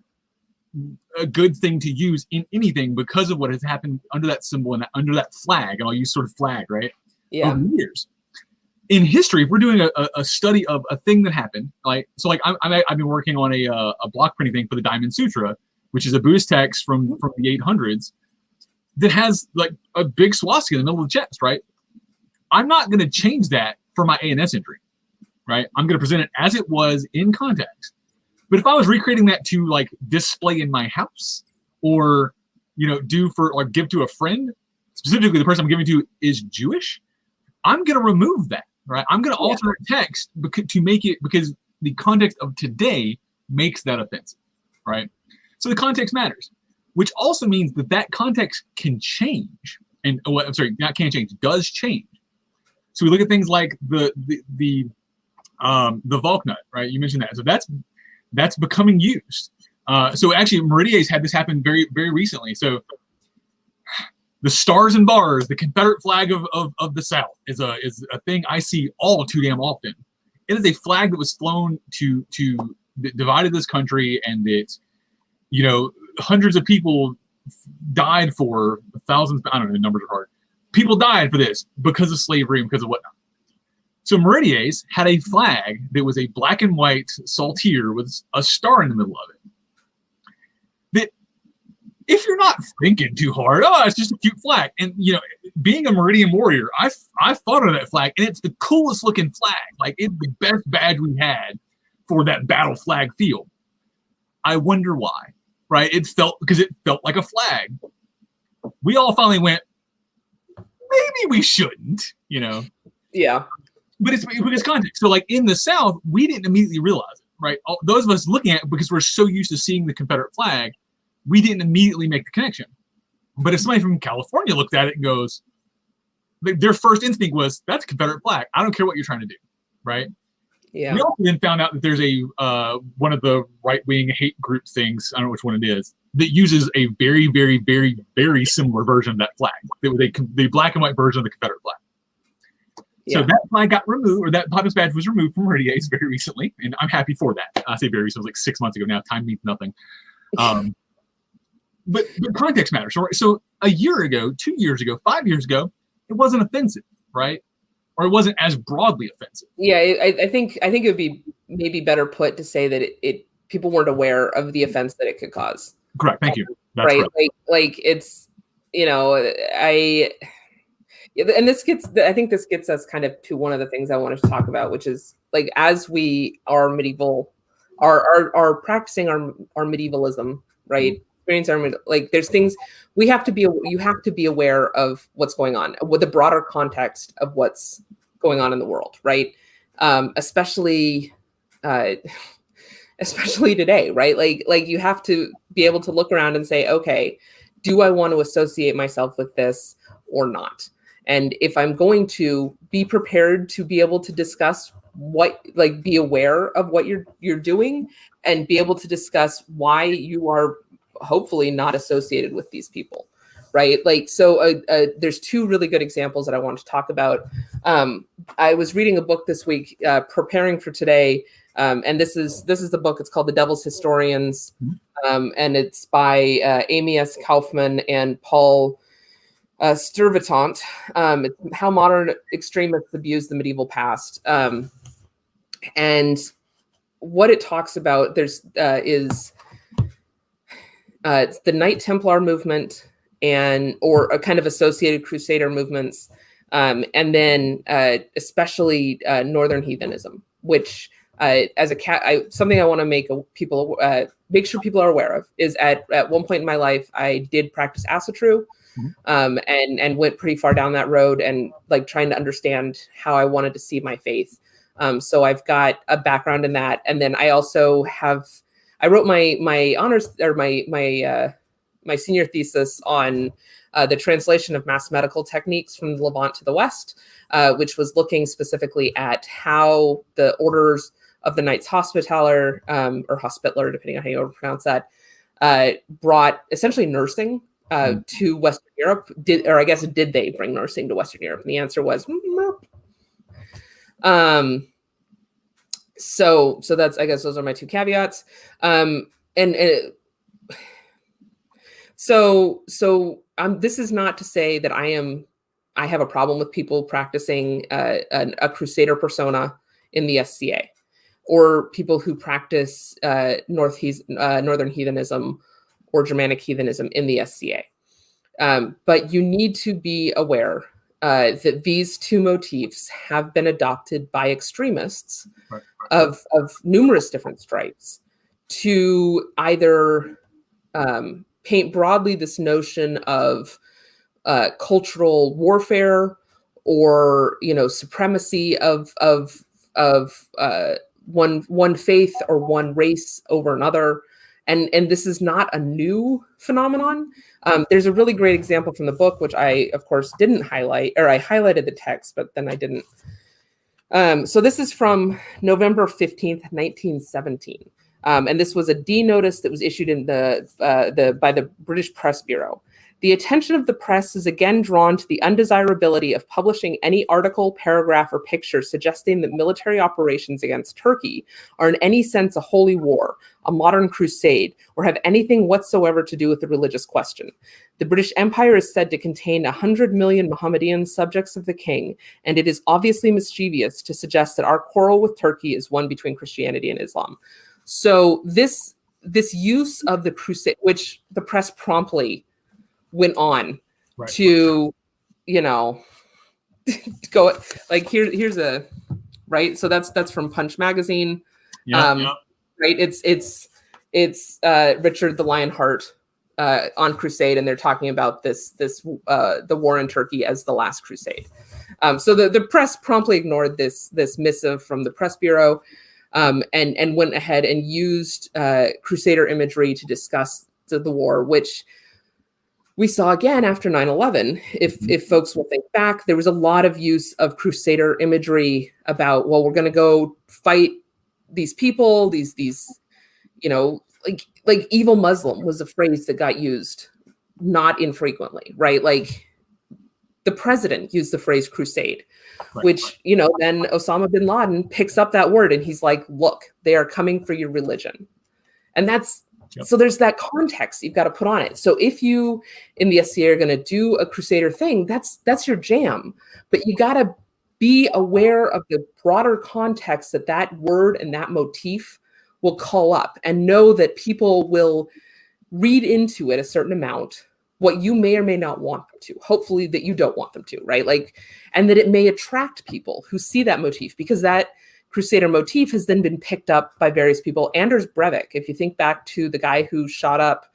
good thing to use in anything because of what has happened under that symbol and under that flag, and I'll use sort of flag, right? Yeah. Over years. In history, if we're doing a study of a thing that happened, I've been working on a block printing thing for the Diamond Sutra, which is a Buddhist text from the 800s that has like a big swastika in the middle of the chest, right? I'm not going to change that for my ANS entry, right? I'm going to present it as it was in context. But if I was recreating that to like display in my house or, do for like give to a friend, specifically the person I'm giving to is Jewish, I'm going to remove that, right? I'm going to alter text to make it, because the context of today makes that offensive, right? So the context matters, which also means that context can change. And not can change, does change. So we look at things like the Valknut, right? You mentioned that. So that's becoming used. So actually, Meridies had this happen very, very recently. So the stars and bars, the Confederate flag of the South, is a thing I see all too damn often. It is a flag that was flown that divided this country, and that hundreds of people died for, thousands. I don't know, numbers are hard. People died for this because of slavery and because of whatnot. So Meridies had a flag that was a black and white saltire with a star in the middle of it. That, if you're not thinking too hard, it's just a cute flag. And being a Meridian warrior, I thought of that flag, and it's the coolest looking flag. Like, it's the best badge we had for that battle flag field. I wonder why, right? Because it felt like a flag. We all finally went, maybe we shouldn't, Yeah. But it's context. So like in the South, we didn't immediately realize it, right? Those of us looking at it, because we're so used to seeing the Confederate flag, we didn't immediately make the connection. But if somebody from California looked at it and goes, their first instinct was, that's a Confederate flag. I don't care what you're trying to do, right? Yeah. We also then found out that there's one of the right-wing hate group things, I don't know which one it is, that uses a very, very, very, very similar version of that flag. It was the black and white version of the Confederate flag. So that flag got removed, or that Populist badge was removed from Meridies very recently, and I'm happy for that. I say very recently, it was like 6 months ago now. Time means nothing. But context matters. So a year ago, 2 years ago, 5 years ago, it wasn't offensive, right? Or it wasn't as broadly offensive. Yeah, I think it would be maybe better put to say that it people weren't aware of the offense that it could cause. Correct. Thank you. That's right. Correct. Like it's and I think this gets us kind of to one of the things I wanted to talk about, which is like, as we are medieval, are practicing our medievalism, right? Like, there's things you have to be aware of what's going on with the broader context of what's going on in the world, right? Especially today, right? Like you have to be able to look around and say, okay, do I want to associate myself with this or not? And if I'm going to be prepared to be able to discuss be aware of what you're doing, and be able to discuss why you are hopefully not associated with these people, right? Like, so there's two really good examples that I want to talk about. I was reading a book this week, preparing for today, and this is the book. It's called The Devil's Historians, and it's by Amy S. Kaufman and Paul Sturvetant. It's How Modern Extremists Abuse the Medieval Past. And what it talks about is it's the Knight Templar movement, or a kind of associated Crusader movements, and then especially Northern heathenism, which something I want to make sure people are aware of is at one point in my life I did practice asatru, and went pretty far down that road, and like trying to understand how I wanted to see my faith. So I've got a background in that, and then I also I wrote my honors, or my senior thesis on the translation of mass medical techniques from the Levant to the West, which was looking specifically at how the orders of the Knights Hospitaller, or Hospitaller, depending on how you pronounce that, brought essentially nursing to Western Europe. Did they bring nursing to Western Europe? And the answer was nope. So that's, I guess those are my two caveats. This is not to say that I have a problem with people practicing a crusader persona in the SCA, or people who practice northern heathenism or Germanic heathenism in the SCA. But you need to be aware that these two motifs have been adopted by extremists of numerous different stripes to either paint broadly this notion of cultural warfare, or supremacy of one faith or one race over another. And this is not a new phenomenon. There's a really great example from the book, which I, of course, didn't highlight, or I highlighted the text, but then I didn't. So this is from November 15th, 1917. And this was a D notice that was issued in by the British Press Bureau. The attention of the press is again drawn to the undesirability of publishing any article, paragraph, or picture suggesting that military operations against Turkey are in any sense a holy war, a modern crusade, or have anything whatsoever to do with the religious question. The British Empire is said to contain 100 million Mohammedan subjects of the king, and it is obviously mischievous to suggest that our quarrel with Turkey is one between Christianity and Islam. So this use of the crusade, which the press promptly went on to, go like here's a right. So that's from Punch magazine. Right. It's Richard the Lionheart on crusade, and they're talking about the war in Turkey as the last crusade. So the press promptly ignored this missive from the press bureau, and went ahead and used crusader imagery to discuss the war, which we saw again after 9/11. If folks will think back, there was a lot of use of crusader imagery about, well, we're going to go fight these people, these like evil Muslim was a phrase that got used not infrequently, right? Like the president used the phrase crusade, which, then Osama bin Laden picks up that word and he's like, look, they are coming for your religion. And that's, so there's that context you've got to put on it. So if you in the SCA are going to do a crusader thing, that's your jam. But you got to be aware of the broader context that word and that motif will call up, and know that people will read into it a certain amount, what you may or may not want them to. Hopefully that you don't want them to, right? Like, and that it may attract people who see that motif, because that crusader motif has then been picked up by various people. Anders Breivik, if you think back to the guy who shot up,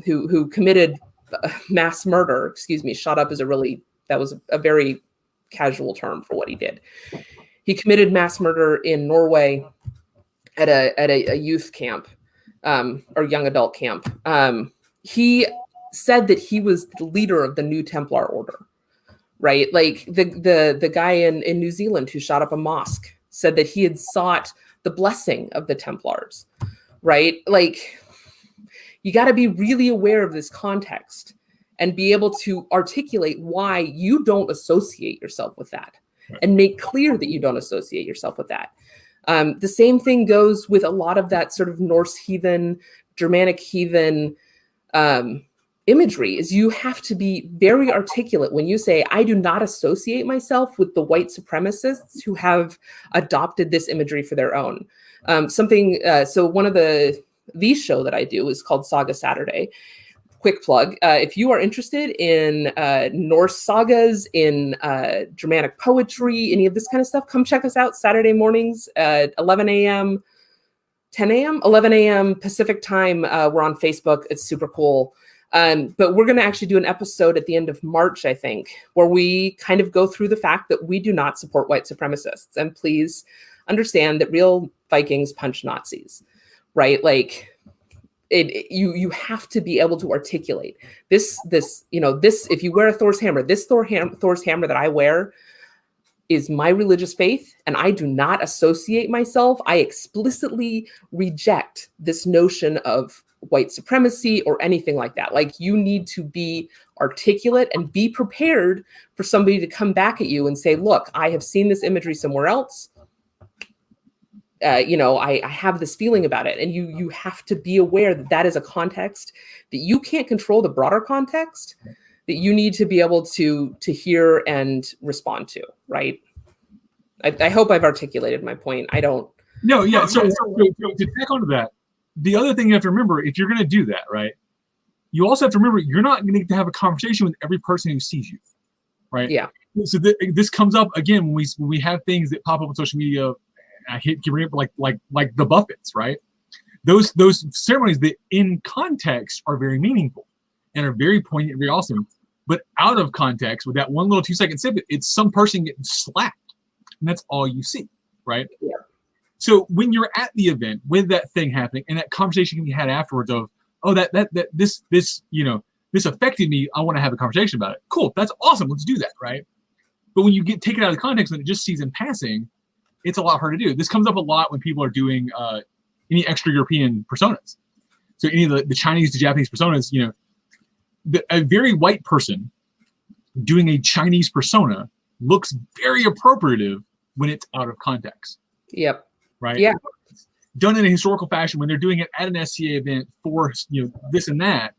who committed mass murder, shot up is that was a very casual term for what he did. He committed mass murder in Norway at a youth camp, or young adult camp. He said that he was the leader of the New Templar Order, right? Like the guy in New Zealand who shot up a mosque said that he had sought the blessing of the Templars, right? Like, you got to be really aware of this context and be able to articulate why you don't associate yourself with that, and make clear that you don't associate yourself with that. The same thing goes with a lot of that sort of Norse heathen, Germanic heathen imagery, is you have to be very articulate when you say, I do not associate myself with the white supremacists who have adopted this imagery for their own. So one of the show that I do is called Saga Saturday. Quick plug. If you are interested in Norse sagas, in Germanic poetry, any of this kind of stuff, come check us out Saturday mornings at 11 a.m., 10 a.m., 11 a.m. Pacific time. We're on Facebook. It's super cool. But we're going to actually do an episode at the end of March, I think, where we kind of go through the fact that we do not support white supremacists. And please understand that real Vikings punch Nazis, right? Like, you have to be able to articulate this, if you wear a Thor's hammer, this Thor's hammer that I wear is my religious faith, and I do not associate myself. I explicitly reject this notion of white supremacy or anything like that. Like, you need to be articulate and be prepared for somebody to come back at you and say, look, I have seen this imagery somewhere else. I have this feeling about it. And you have to be aware that that is a context that you can't control the broader context that you need to be able to hear and respond to, right? I hope I've articulated my point. I don't. No, yeah. So to tack onto that, the other thing you have to remember, if you're going to do that, right, you also have to remember you're not going to have a conversation with every person who sees you, right? Yeah. So this comes up again when we have things that pop up on social media. I hate giving it like the Buffets, right? Those ceremonies that in context are very meaningful and are very poignant, very awesome. But out of context, with that one little 2-second snippet, it's some person getting slapped, and that's all you see, right? Yeah. So when you're at the event with that thing happening, and that conversation can be had afterwards of, oh, this affected me. I want to have a conversation about it. Cool, that's awesome. Let's do that, right? But when you get taken out of the context and it just sees in passing, it's a lot harder to do. This comes up a lot when people are doing any extra European personas. So any of the Chinese to Japanese personas, a very white person doing a Chinese persona looks very appropriative when it's out of context. Yep. Right? Yeah. Done in a historical fashion when they're doing it at an SCA event for this and that,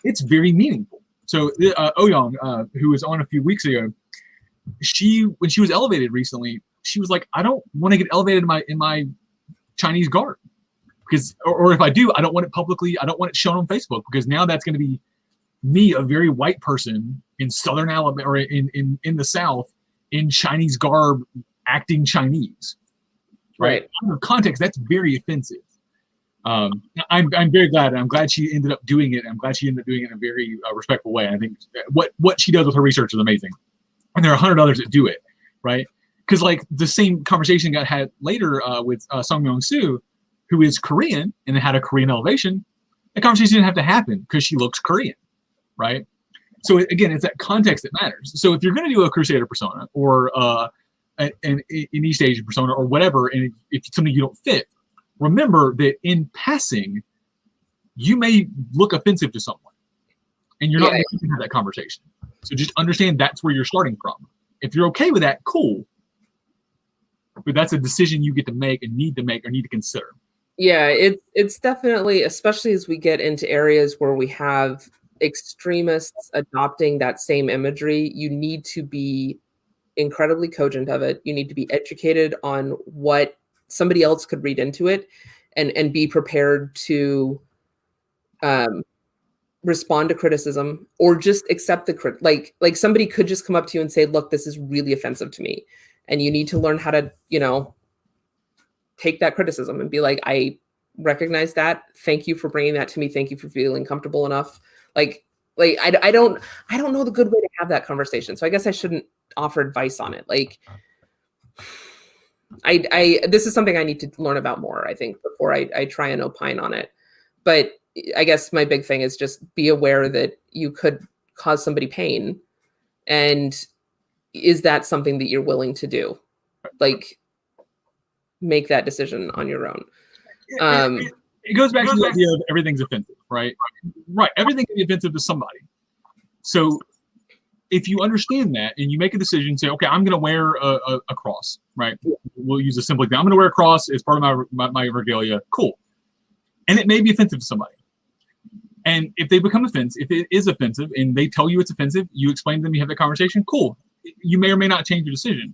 it's very meaningful. So Ouyang, who was on a few weeks ago, when she was elevated recently, she was like, I don't want to get elevated in my Chinese garb, because or if I do, I don't want it publicly. I don't want it shown on Facebook, because now that's going to be me, a very white person in Southern Alabama or in the South, in Chinese garb, acting Chinese. Right. Out of context, that's very offensive. I'm very glad. I'm glad she ended up doing it. I'm glad she ended up doing it in a very respectful way. I think what she does with her research is amazing, and there are 100 others that do it, right? Because like the same conversation got had later with Song Myung-soo, who is Korean and had a Korean elevation. The conversation didn't have to happen because she looks Korean, right? So again, it's that context that matters. So if you're going to do a Crusader persona or an East Asian persona or whatever, and if it's something you don't fit, remember that in passing, you may look offensive to someone, and you're not going to have that conversation. So just understand that's where you're starting from. If you're okay with that, cool. But that's a decision you get to make and need to consider. Yeah, it's definitely, especially as we get into areas where we have extremists adopting that same imagery, you need to be incredibly cogent of it. You need to be educated on what somebody else could read into it, and be prepared to respond to criticism, or just accept the like somebody could just come up to you and say, look, this is really offensive to me, and you need to learn how to take that criticism and be like, I recognize that. Thank you for bringing that to me. Thank you for feeling comfortable enough. Like I don't know the good way to have that conversation. So I guess I shouldn't offer advice on it. Like this is something I need to learn about more, I think, before I try and opine on it. But I guess my big thing is just be aware that you could cause somebody pain. And is that something that you're willing to do? Like, make that decision on your own. It goes back to the idea of everything's offensive, right? Right. Everything can be offensive to somebody. So if you understand that and you make a decision, say, okay, I'm going to wear a cross, right? We'll use a simple example. I'm going to wear a cross as part of my regalia. Cool. And it may be offensive to somebody. And if they become offensive, if it is offensive and they tell you it's offensive, you explain to them, you have that conversation, cool. You may or may not change your decision.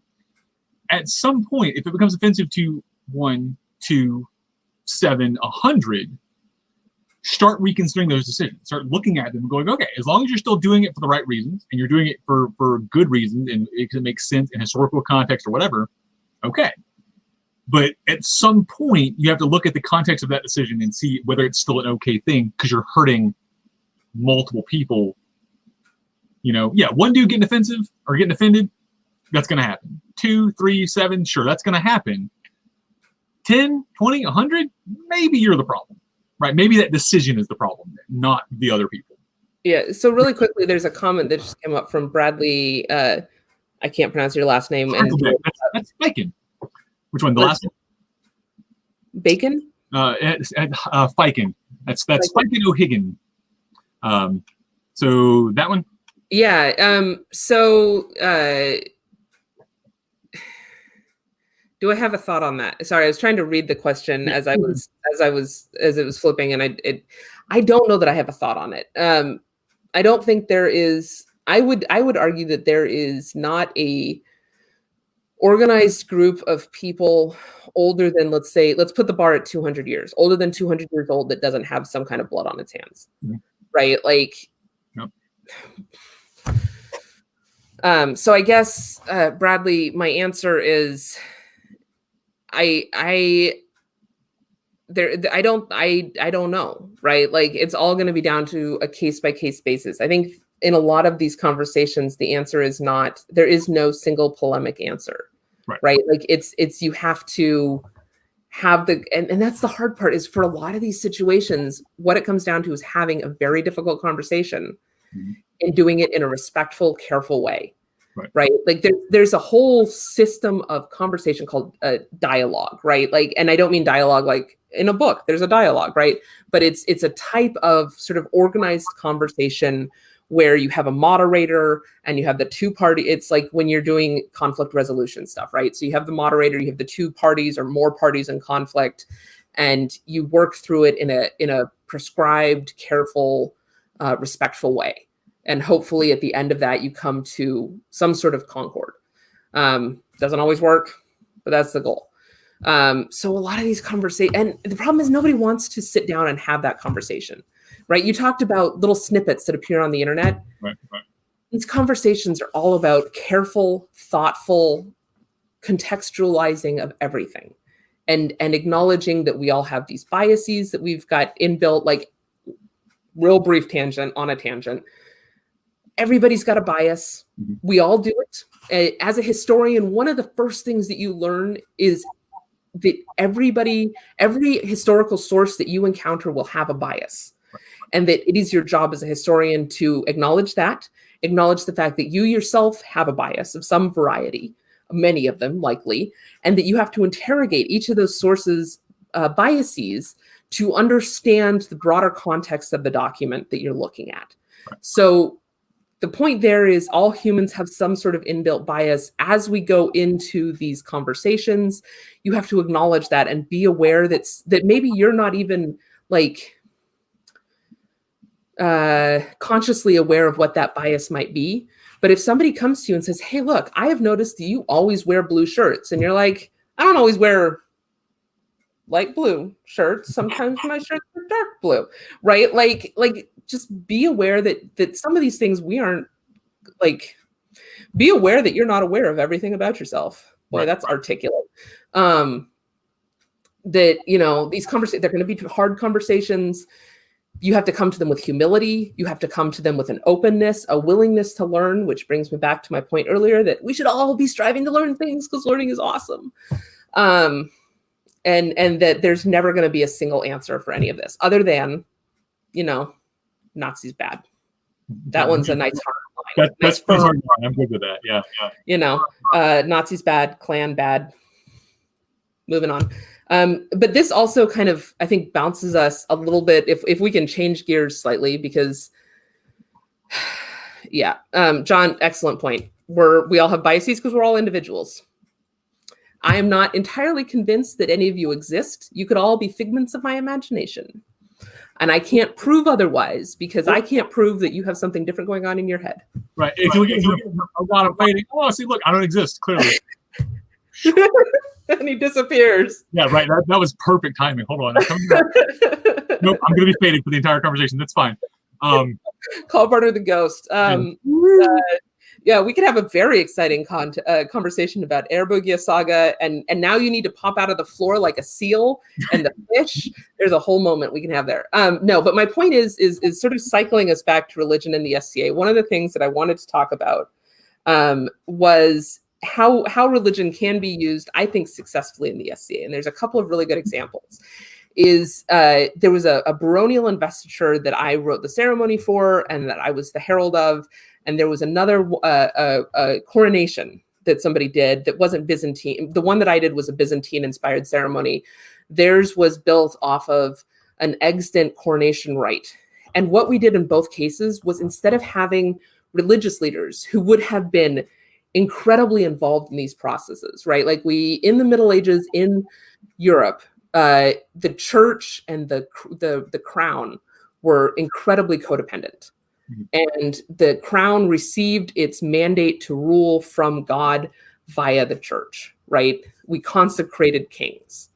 At some point, if it becomes offensive to 1, 2, 7, 100, start reconsidering those decisions. Start looking at them and going, okay, as long as you're still doing it for the right reasons and you're doing it for good reasons and it makes sense in historical context or whatever, okay. But at some point, you have to look at the context of that decision and see whether it's still an okay thing, because you're hurting multiple people. One dude getting offensive or getting offended, that's going to happen. 2, 3, 7, sure, that's going to happen. 10, 20, 100, maybe you're the problem, right? Maybe that decision is the problem, not the other people. Yeah. So really quickly, there's a comment that just came up from Bradley. I can't pronounce your last name. That's Bacon. Which one? The last one? Bacon? Fiken. That's Fiken O'Higgin. So that one? Yeah. Do I have a thought on that? Sorry, I was trying to read the question as it was flipping, and I don't know that I have a thought on it. I don't think there is. I would argue that there is not a organized group of people older than, let's put the bar at 200 years, older than 200 years old, that doesn't have some kind of blood on its hands, right? Like, yep. So I guess, Bradley, my answer is, I don't know, right? Like, it's all going to be down to a case by case basis. I think in a lot of these conversations, the answer is not, there is no single polemic answer, right? Like, it's, you have to have and that's the hard part, is for a lot of these situations, what it comes down to is having a very difficult conversation and doing it in a respectful, careful way. Right. Like, there's a whole system of conversation called dialogue, right? Like, and I don't mean dialogue like in a book, there's a dialogue, right? But it's a type of sort of organized conversation where you have a moderator and you have the two party. It's like when you're doing conflict resolution stuff, right? So you have the moderator, you have the two parties or more parties in conflict, and you work through it in a prescribed, careful, respectful way. And hopefully at the end of that, you come to some sort of concord. Doesn't always work, but that's the goal. So a lot of these conversations, and the problem is nobody wants to sit down and have that conversation, right? You talked about little snippets that appear on the internet. Right. These conversations are all about careful, thoughtful contextualizing of everything, and acknowledging that we all have these biases that we've got inbuilt, like, real brief tangent on a tangent. Everybody's got a bias. We all do it. As a historian, one of the first things that you learn is that every historical source that you encounter will have a bias. And that it is your job as a historian to acknowledge the fact that you yourself have a bias of some variety, many of them likely, and that you have to interrogate each of those sources' biases to understand the broader context of the document that you're looking at. So the point there is all humans have some sort of inbuilt bias. As we go into these conversations, you have to acknowledge that and be aware that maybe you're not even like consciously aware of what that bias might be. But if somebody comes to you and says, hey, look, I have noticed that you always wear blue shirts. And you're like, I don't always wear light blue shirts. Sometimes my shirts are dark blue, right? Like just be aware that some of these things we aren't, like, be aware that you're not aware of everything about yourself. Boy, that's articulate. That, these conversations, they're going to be hard conversations. You have to come to them with humility. You have to come to them with an openness, a willingness to learn, which brings me back to my point earlier that we should all be striving to learn things because learning is awesome. And that there's never going to be a single answer for any of this other than, Nazis bad. That one's a nice hard line. That's a hard line. I'm good with that. Yeah. Nazis bad, Klan bad. Moving on. But this also kind of, I think, bounces us a little bit if we can change gears slightly, because John, excellent point. We all have biases because we're all individuals. I am not entirely convinced that any of you exist. You could all be figments of my imagination. And I can't prove otherwise, because I can't prove that you have something different going on in your head. Right. If you get a lot of fading, see, look, I don't exist, clearly. And he disappears. Yeah, right. That was perfect timing. Hold on. Nope, I'm going to be fading for the entire conversation. That's fine. Kalbardr the ghost. We could have a very exciting conversation about Erboggia saga, and now you need to pop out of the floor like a seal and the fish. There's a whole moment we can have there. But my point is sort of cycling us back to religion in the SCA. One of the things that I wanted to talk about was how religion can be used, I think, successfully in the SCA. And there's a couple of really good examples. There was a baronial investiture that I wrote the ceremony for and that I was the herald of. And there was another coronation that somebody did that wasn't Byzantine. The one that I did was a Byzantine-inspired ceremony. Theirs was built off of an extant coronation rite. And what we did in both cases was, instead of having religious leaders who would have been incredibly involved in these processes, right? Like in the Middle Ages in Europe, the church and the crown were incredibly codependent. And the crown received its mandate to rule from God via the church, right? We consecrated kings.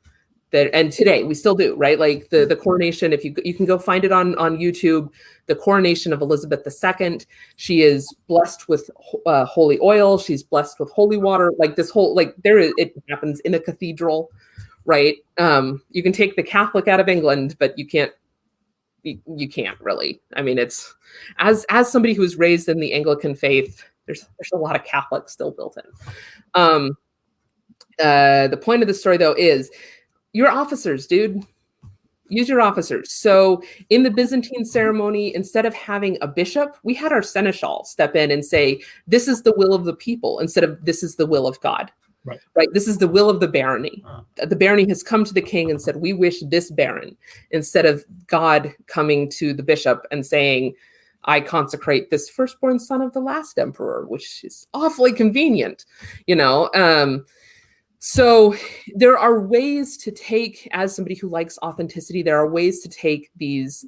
And today we still do, right? Like the coronation, if you can go find it on YouTube, the coronation of Elizabeth II. She is blessed with holy oil. She's blessed with holy water. Like this whole, like it happens in a cathedral, right? You can take the Catholic out of England, but you can't really. I mean, it's as somebody who was raised in the Anglican faith, there's a lot of Catholic still built in. The point of the story though is your officers, dude. Use your officers. So in the Byzantine ceremony, instead of having a bishop, we had our seneschal step in and say, this is the will of the people, instead of this is the will of God. Right. This is the will of the barony. The barony has come to the king and said, we wish this baron, instead of God coming to the bishop and saying, I consecrate this firstborn son of the last emperor, which is awfully convenient, you know? So there are ways to take, as somebody who likes authenticity, there are ways to take these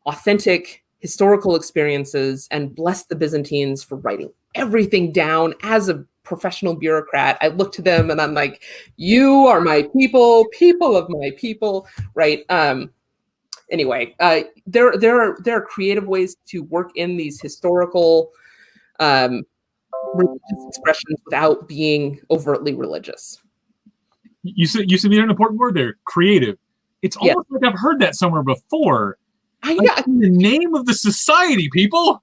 authentic historical experiences and bless the Byzantines for writing everything down. As a professional bureaucrat, I look to them and I'm like, you are my people of my people, right? Anyway, there are creative ways to work in these historical religious expressions without being overtly religious. You said an important word there, creative. It's almost like I've heard that somewhere before. Like in the name of the society, people.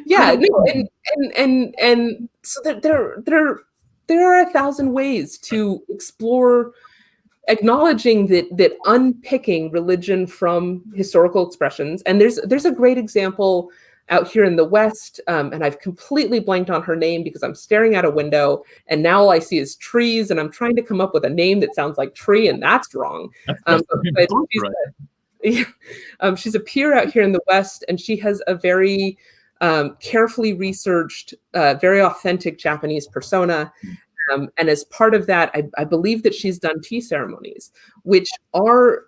Yeah, no, and so that there are 1,000 ways to explore, acknowledging that unpicking religion from historical expressions. And there's a great example out here in the West, and I've completely blanked on her name because I'm staring out a window and now all I see is trees, and I'm trying to come up with a name that sounds like tree, and that's wrong. She's a peer out here in the West, and she has a very carefully researched, very authentic Japanese persona. And as part of that, I believe that she's done tea ceremonies, which a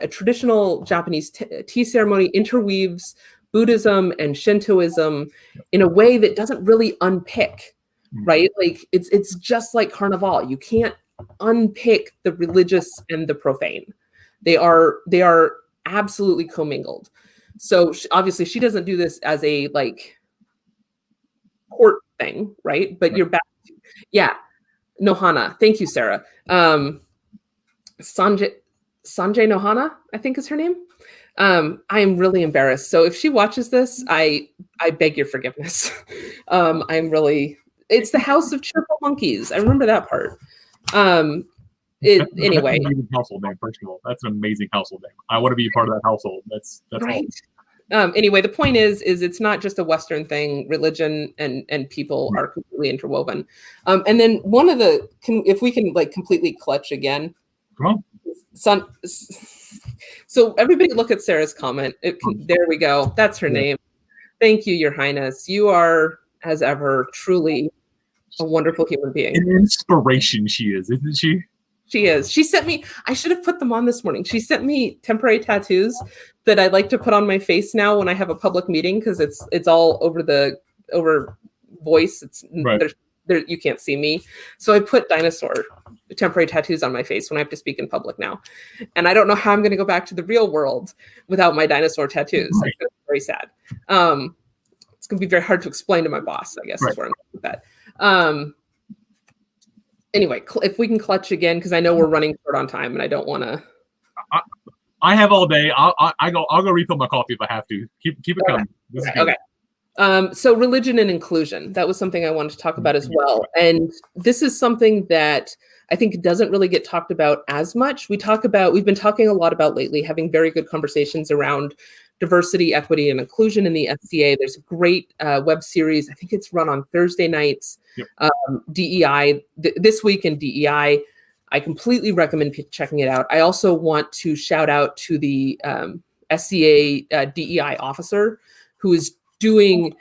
traditional Japanese tea ceremony interweaves Buddhism and Shintoism in a way that doesn't really unpick, right? Like it's just like Carnival. You can't unpick the religious and the profane. They are absolutely commingled. So obviously she doesn't do this as a like court thing, right? But you're back. Nohana. Thank you, Sarah. Sanjay Nohana, I think is her name. I am really embarrassed. So if she watches this, I beg your forgiveness. It's the House of Cheerful Monkeys. I remember that part. Anyway. That's an amazing household name, first of all. That's an amazing household name. I want to be part of that household. That's right. Awesome. Anyway, the point is it's not just a Western thing. Religion and people are completely interwoven. And then if we can like completely clutch again. Come on. So everybody look at Sarah's comment. There we go. That's her name. Thank you, Your Highness. You are, as ever, truly a wonderful human being. An inspiration she is, isn't she? She is. She sent me, I should have put them on this morning. She sent me temporary tattoos that I like to put on my face now when I have a public meeting, because it's all over voice. It's right. You can't see me. So I put dinosaur temporary tattoos on my face when I have to speak in public now. And I don't know how I'm going to go back to the real world without my dinosaur tattoos. Right. It's very sad. It's going to be very hard to explain to my boss, I guess, is where I'm going with that. Anyway, if we can clutch again, because I know we're running short on time and I don't want to. I have all day. I'll go refill my coffee if I have to. Keep it coming. Okay. So religion and inclusion, that was something I wanted to talk about as well. And this is something that I think doesn't really get talked about as much. We've been talking a lot about lately, having very good conversations around diversity, equity, and inclusion in the SCA. There's a great web series. I think it's run on Thursday nights. Yep. DEI, This Week in DEI. I completely recommend checking it out. I also want to shout out to the SCA DEI officer who is doing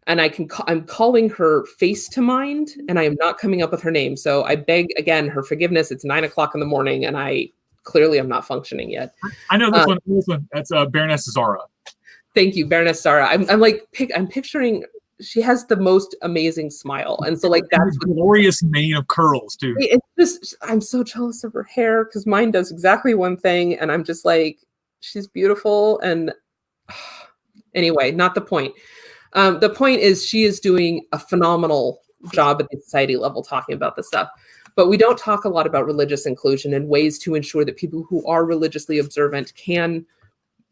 and I'm calling her face to mind, and I am not coming up with her name. So I beg again her forgiveness. It's 9:00 in the morning, and I clearly am not functioning yet. I know this one. This one. That's Baroness Zara. Thank you, Baroness Zara. I'm picturing. She has the most amazing smile, and so like that's a glorious mane of curls too. It's just I'm so jealous of her hair because mine does exactly one thing, and I'm just like, she's beautiful. And anyway, not the point. The point is she is doing a phenomenal job at the society level talking about this stuff. But we don't talk a lot about religious inclusion and ways to ensure that people who are religiously observant can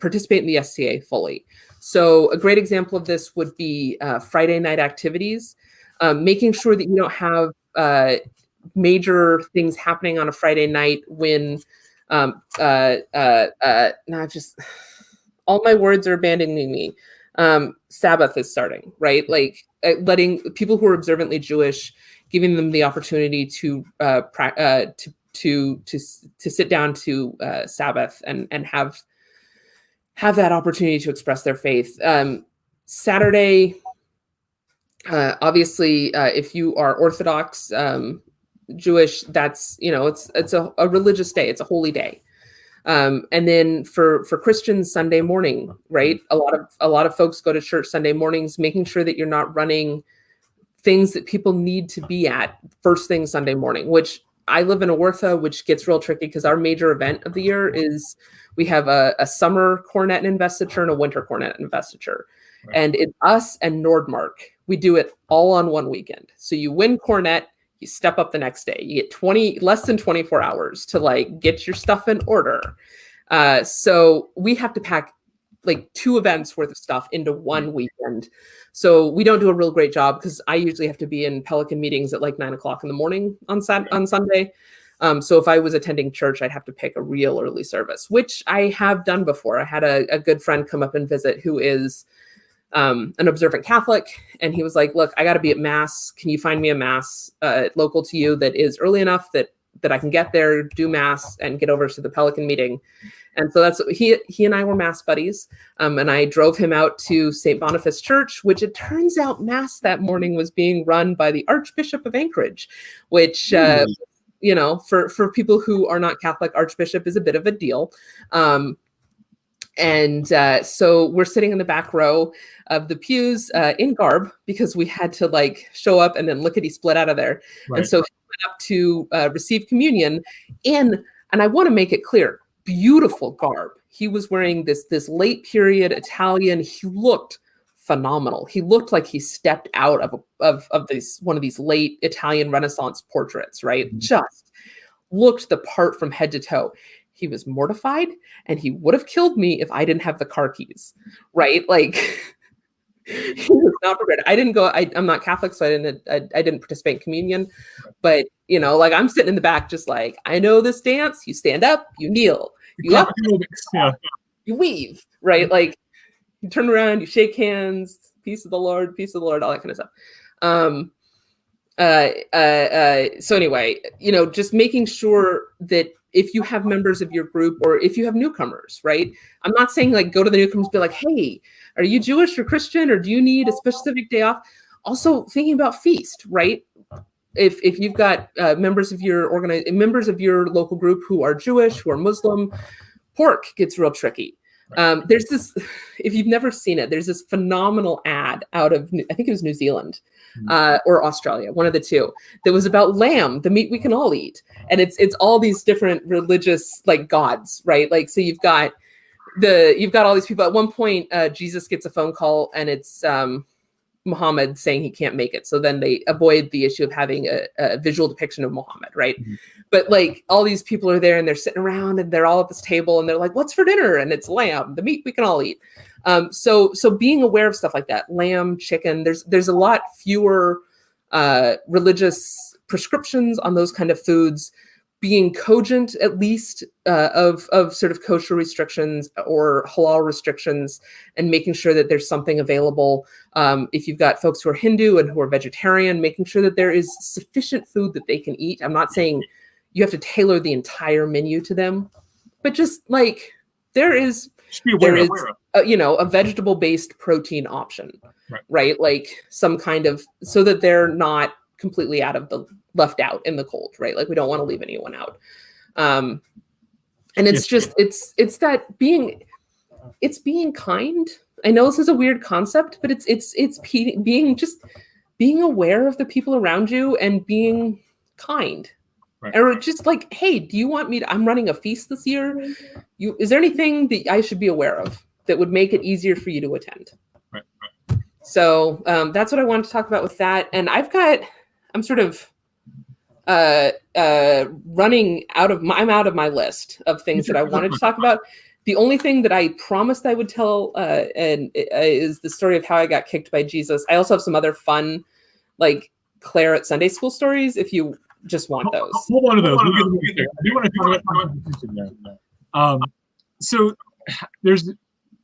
participate in the SCA fully. So a great example of this would be Friday night activities, making sure that you don't have major things happening on a Friday night when not just all my words are abandoning me. Sabbath is starting, right? Like letting people who are observantly Jewish, giving them the opportunity to sit down to Sabbath and have that opportunity to express their faith. Saturday, obviously, if you are Orthodox Jewish, that's it's a religious day. It's a holy day. And then for Christians, Sunday morning, right? A lot of folks go to church Sunday mornings, making sure that you're not running things that people need to be at first thing Sunday morning, which I live in Awartha, which gets real tricky because our major event of the year is we have a summer cornet and investiture and a winter cornet and investiture. Right. And it's us and Nordmark. We do it all on one weekend. So you win cornet, you step up the next day. You get less than 24 hours to like get your stuff in order. So we have to pack like 2 events worth of stuff into one weekend. So we don't do a real great job because I usually have to be in Pelican meetings at like 9:00 in the morning on Sunday. So if I was attending church, I'd have to pick a real early service, which I have done before. I had a good friend come up and visit who is an observant Catholic. And he was like, look, I got to be at mass. Can you find me a mass local to you that is early enough that I can get there, do mass and get over to the Pelican meeting. And so that's he and I were mass buddies. And I drove him out to St. Boniface Church, which it turns out mass that morning was being run by the Archbishop of Anchorage, which, for people who are not Catholic, Archbishop is a bit of a deal. So we're sitting in the back row of the pews in garb because we had to like show up and then lickety split out of there. Right. And so he went up to receive communion and I want to make it clear, beautiful garb. He was wearing this late period Italian. He looked phenomenal. He looked like he stepped out of one of these late Italian Renaissance portraits, right? Mm-hmm. Just looked the part from head to toe. He was mortified and he would have killed me if I didn't have the car keys, right? Like he was not prepared. I didn't go, I'm not Catholic, so I didn't participate in communion, but like I'm sitting in the back, just like, I know this dance, you stand up, you kneel, you up, you weave, right? Like you turn around, you shake hands, peace of the Lord, all that kind of stuff. So anyway, just making sure that if you have members of your group or if you have newcomers, right? I'm not saying like go to the newcomers, be like, hey, are you Jewish or Christian or do you need a specific day off? Also thinking about feast, right? If you've got members of your local group who are Jewish, who are Muslim, pork gets real tricky. There's this, if you've never seen it, there's this phenomenal ad out of, I think it was New Zealand or Australia, one of the two, that was about lamb, the meat we can all eat. And it's all these different religious like gods, right? Like, so you've got all these people. At one point, Jesus gets a phone call and it's Muhammad saying he can't make it. So then they avoid the issue of having a visual depiction of Muhammad, right? Mm-hmm. But like all these people are there and they're sitting around and they're all at this table and they're like, what's for dinner? And it's lamb, the meat we can all eat. So being aware of stuff like that, lamb, chicken, there's a lot fewer religious prescriptions on those kind of foods, being cogent at least of sort of kosher restrictions or halal restrictions, and making sure that there's something available. If you've got folks who are Hindu and who are vegetarian, making sure that there is sufficient food that they can eat. I'm not saying you have to tailor the entire menu to them, but just like there is a vegetable-based protein option, right? Like some kind of, so that they're not completely left out in the cold, right? Like we don't want to leave anyone out. And it's just it's that being kind. I know this is a weird concept, but it's being aware of the people around you and being kind. Right. Or just like, hey, do you want me to, I'm running a feast this year. Is there anything that I should be aware of that would make it easier for you to attend? Right. So that's what I wanted to talk about with that. And I'm sort of I'm out of my list of things that I wanted to talk about. The only thing that I promised I would tell is the story of how I got kicked by Jesus. I also have some other fun, like Claire at Sunday school stories, if you just want those. Hold on to those. I do want to talk about so there's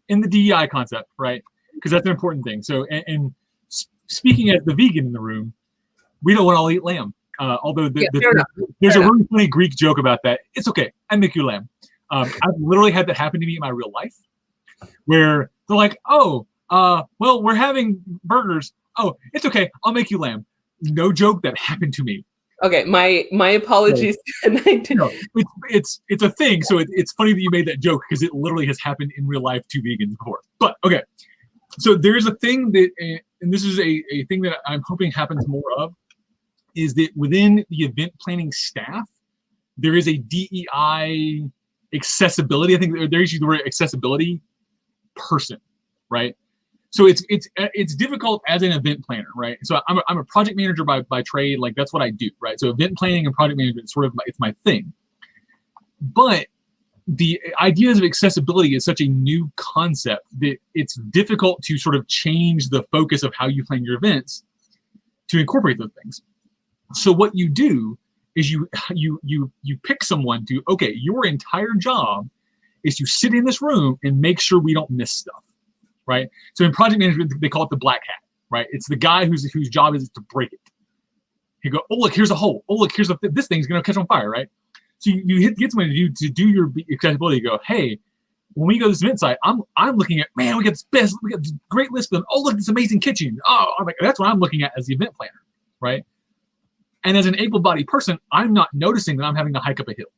in the DEI concept, right? Because that's an important thing. So, and speaking as the vegan in the room, we don't want to all eat lamb. Although there's a really funny Greek joke about that. It's okay. I make you lamb. I've literally had that happen to me in my real life, where they're like, "Oh, well, we're having burgers. Oh, it's okay. I'll make you lamb." No joke, that happened to me. Okay, my apologies. It's a thing. So it's funny that you made that joke because it literally has happened in real life to vegans before. But okay, so there's a thing that, and this is a thing that I'm hoping happens more of, is that within the event planning staff, there is a DEI accessibility. I think there is the word accessibility person, right? So it's difficult as an event planner, right? So I'm a project manager by trade, like that's what I do, right? So event planning and project management sort of it's my thing. But the ideas of accessibility is such a new concept that it's difficult to sort of change the focus of how you plan your events to incorporate those things. So what you do is you pick someone to, okay, your entire job is to sit in this room and make sure we don't miss stuff. Right. So in project management, they call it the black hat. Right. It's the guy whose job is to break it. You go, oh look, here's a hole. Oh look, here's this thing's gonna catch on fire. Right. So you get somebody to do your accessibility. You go, hey, when we go to this event site, I'm looking at, man, we got this great list of them. Oh look, this amazing kitchen. Oh, I'm like, that's what I'm looking at as the event planner. Right. And as an able-bodied person, I'm not noticing that I'm having to hike up a hill.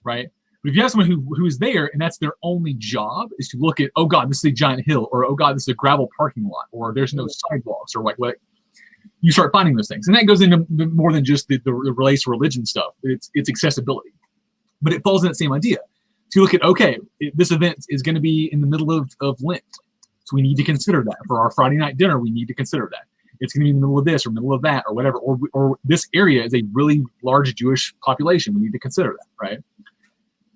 Right. But if you have someone who is there and that's their only job is to look at, oh God, this is a giant hill, or oh God, this is a gravel parking lot, or there's no sidewalks, or what, you start finding those things. And that goes into more than just the race religion stuff. It's accessibility. But it falls in that same idea. To look at, okay, this event is going to be in the middle of Lent. So we need to consider that. For our Friday night dinner, we need to consider that. It's going to be in the middle of this or middle of that or whatever. Or this area is a really large Jewish population. We need to consider that, right?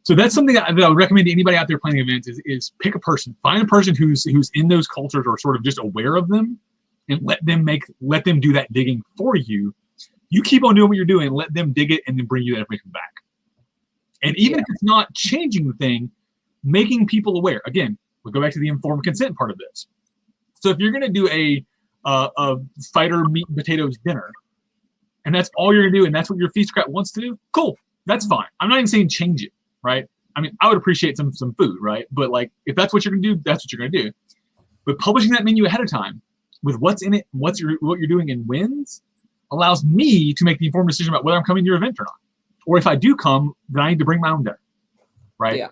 So that's something that I would recommend to anybody out there planning events is pick a person, find a person who's in those cultures or sort of just aware of them, and let them do that digging for you. You keep on doing what you're doing, let them dig it, and then bring you that information back. And even if it's not changing the thing, making people aware. Again, we'll go back to the informed consent part of this. So if you're going to do a fighter meat and potatoes dinner, and that's all you're going to do, and that's what your feast crowd wants to do, cool, that's fine. I'm not even saying change it. Right? I mean, I would appreciate some food, right? But like, if that's what you're gonna do, that's what you're gonna do. But publishing that menu ahead of time with what's in it, what you're doing, and wins allows me to make the informed decision about whether I'm coming to your event or not. Or if I do come, then I need to bring my own dinner, right? Yeah.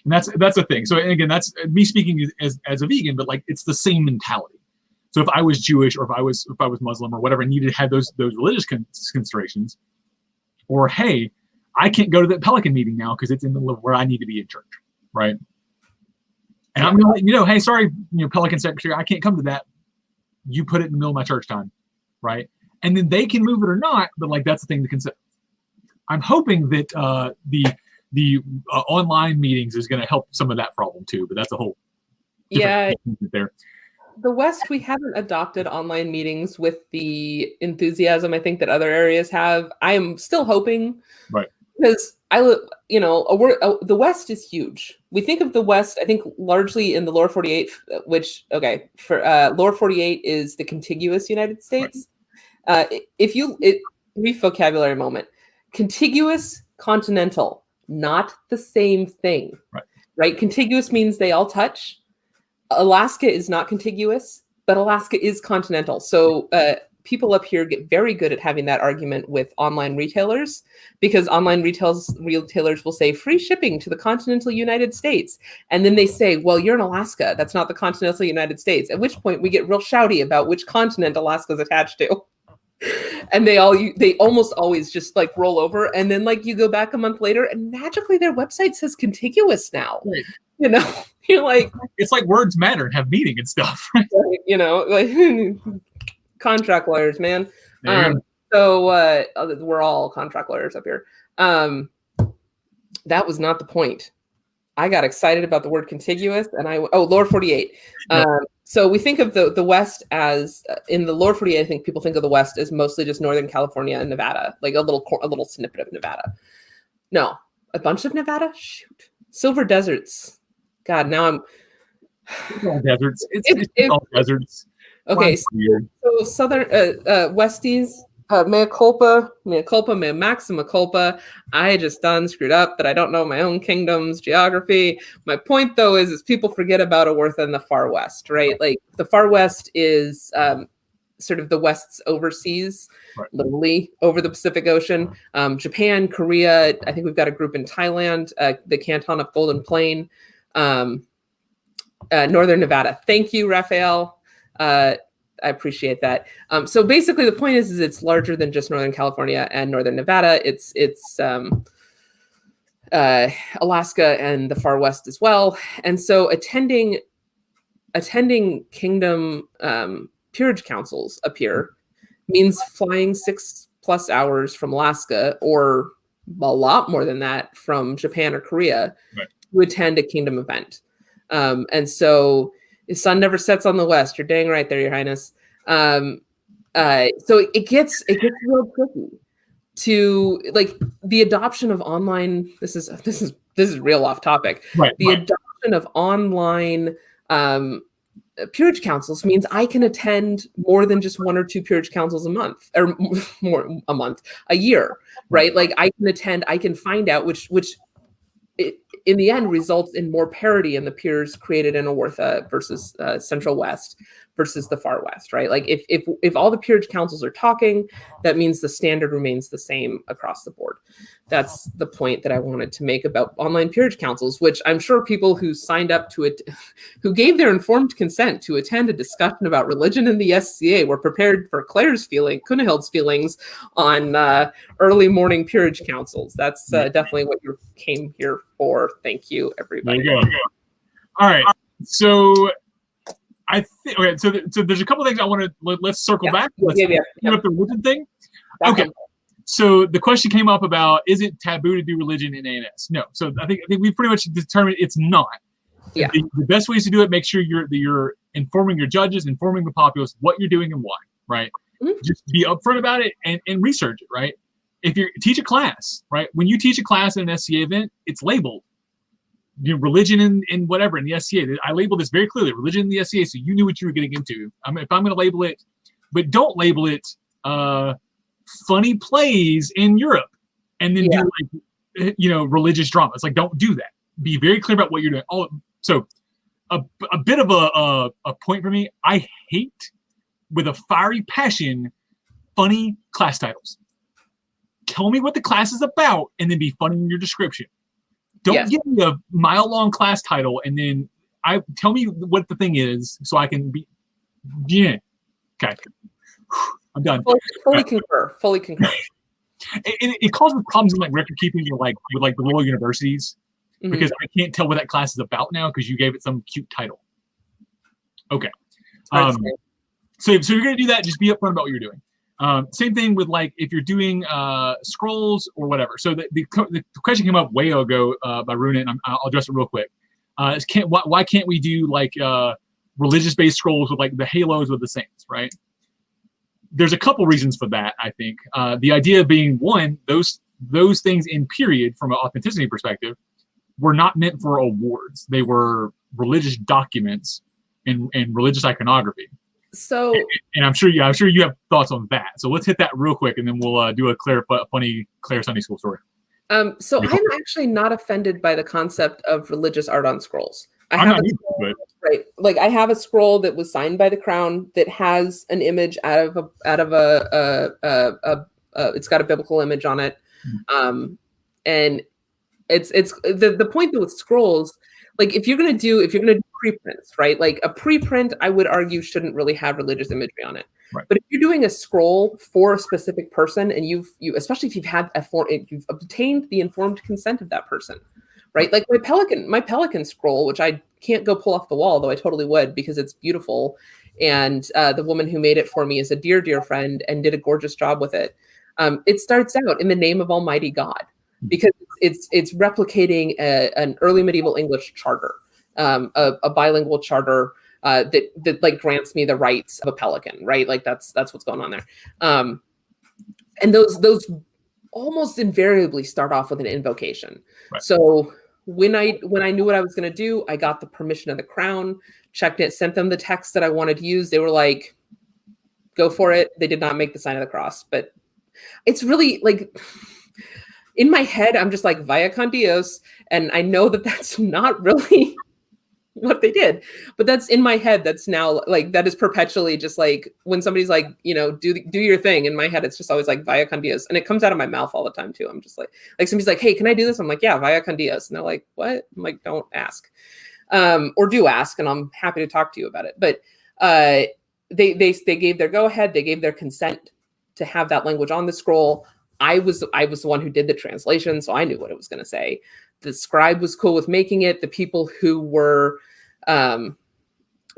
And that's the thing. So again, that's me speaking as a vegan, but like it's the same mentality. So if I was Jewish or if I was Muslim or whatever, I needed to have those religious considerations, or hey, I can't go to the Pelican meeting now because it's in the middle of where I need to be in church, right? And I'm going to let hey, sorry, Pelican secretary, I can't come to that. You put it in the middle of my church time, right? And then they can move it or not, but like that's the thing to consider. I'm hoping that the online meetings is going to help some of that problem too, but that's a whole different there. The West, we haven't adopted online meetings with the enthusiasm I think that other areas have. I am still hoping, right? Because the West is huge. We think of the West, I think, largely in the lower 48, which, okay, for lower 48 is the contiguous United States. Right. Brief vocabulary moment. Contiguous, continental, not the same thing. Right. right? Contiguous means they all touch. Alaska is not contiguous, but Alaska is continental. So people up here get very good at having that argument with online retailers, because online retailers will say free shipping to the continental United States. And then they say, well, you're in Alaska. That's not the continental United States. At which point we get real shouty about which continent Alaska is attached to. And they almost always just like roll over. And then like you go back a month later and magically their website says contiguous now. Right. You know, you're like, it's like words matter and have meaning and stuff. Right? You know, like contract lawyers, man. So we're all contract lawyers up here. That was not the point. I got excited about the word contiguous, and lower 48. So we think of the West as in the lower 48. I think people think of the West as mostly just Northern California and Nevada, like a little snippet of Nevada. No, a bunch of Nevada. Shoot, Silver Deserts. God, now I'm. It's all deserts. It's all deserts. Okay, so Southern Westies. Mea culpa, mea maxima culpa. I just done screwed up that I don't know my own kingdom's geography. My point, though, is people forget about Owertha and the Far West, right? Like the Far West is sort of the West's overseas, right, literally over the Pacific Ocean. Japan, Korea. I think we've got a group in Thailand, the Canton of Golden Plain, Northern Nevada. Thank you, Raphael. I appreciate that. So basically the point is it's larger than just Northern California and Northern Nevada. It's Alaska and the Far West as well. And so attending kingdom peerage councils up here means flying 6+ hours from Alaska, or a lot more than that from Japan or Korea, right, to attend a kingdom event. And so the sun never sets on the west. You're dang right there, Your Highness. So it gets real tricky to like the adoption of online. This is real off topic. Right, the adoption of online peerage councils means I can attend more than just 1 or 2 peerage councils a month, or a year. Right, like I can find out which in the end results in more parity in the peers created in Owertha versus Central West versus the Far West, right? Like if all the peerage councils are talking, that means the standard remains the same across the board. That's the point that I wanted to make about online peerage councils, which I'm sure people who signed up to it, who gave their informed consent to attend a discussion about religion in the SCA, were prepared for Kinehild's feelings on early morning peerage councils. That's definitely what you came here for. Thank you, everybody. There you go. All right. So I think so there's a couple things I want to let's circle back. Let's up the religion thing. Okay. So the question came up about, is it taboo to do religion in ANS? No. So I think we pretty much determined it's not. Yeah. The best ways to do it, make sure you're informing your judges, informing the populace what you're doing and why, right? Mm-hmm. Just be upfront about it and research it, right? If you teach a class, right? When you teach a class in an SCA event, it's labeled. Religion in whatever in the SCA. I labeled this very clearly, religion in the SCA, so you knew what you were getting into. If I'm going to label it, but don't label it funny plays in Europe and then do like religious dramas. Like, don't do that. Be very clear about what you're doing. So a bit of a point for me. I hate with a fiery passion funny class titles. Tell me what the class is about and then be funny in your description. Don't give me a mile-long class title and then tell me what the thing is so I can be. Yeah. Okay. I'm done. Fully concur. It causes problems in like record keeping with the little universities, because I can't tell what that class is about now because you gave it some cute title. Okay. So you're gonna do that. Just be upfront about what you're doing. Same thing with like if you're doing scrolls or whatever. So the question came up way ago by Runa, and I'll address it real quick. Why can't we do like religious-based scrolls with like the halos with the saints, right? There's a couple reasons for that, I think. The idea being, one, those things in period from an authenticity perspective were not meant for awards. They were religious documents and religious iconography. So, and I'm sure you have thoughts on that. So let's hit that real quick, and then we'll do a funny Claire Sunday School story. So I'm actually not offended by the concept of religious art on scrolls. I'm not either, but right, like I have a scroll that was signed by the crown that has an image out of a it's got a biblical image on it, and it's the point with scrolls. Like if you're gonna do preprints, right? Like a preprint, I would argue shouldn't really have religious imagery on it. Right. But if you're doing a scroll for a specific person, and you especially if you've obtained the informed consent of that person, right? Like my pelican scroll, which I can't go pull off the wall, though I totally would because it's beautiful, and the woman who made it for me is a dear friend and did a gorgeous job with it. It starts out in the name of Almighty God because it's replicating an early medieval English charter, a bilingual charter. That like grants me the rights of a pelican, right? Like that's what's going on there. And those almost invariably start off with an invocation. Right. So when I knew what I was going to do, I got the permission of the crown, checked it, sent them the text that I wanted to use. They were like, go for it. They did not make the sign of the cross, but it's really like in my head, I'm just like vaya con Dios. And I know that that's not really what they did, but that's in my head. That's now like, that is perpetually just like when somebody's like, do your thing. In my head, it's just always like vaya con Dios. And it comes out of my mouth all the time too. I'm just like somebody's like, hey, can I do this? I'm like, yeah, vaya con Dios. And they're like, what? I'm like, don't ask. Or do ask. And I'm happy to talk to you about it. But they gave their go ahead. They gave their consent to have that language on the scroll. I was the one who did the translation. So I knew what it was going to say. The scribe was cool with making it. The people who were going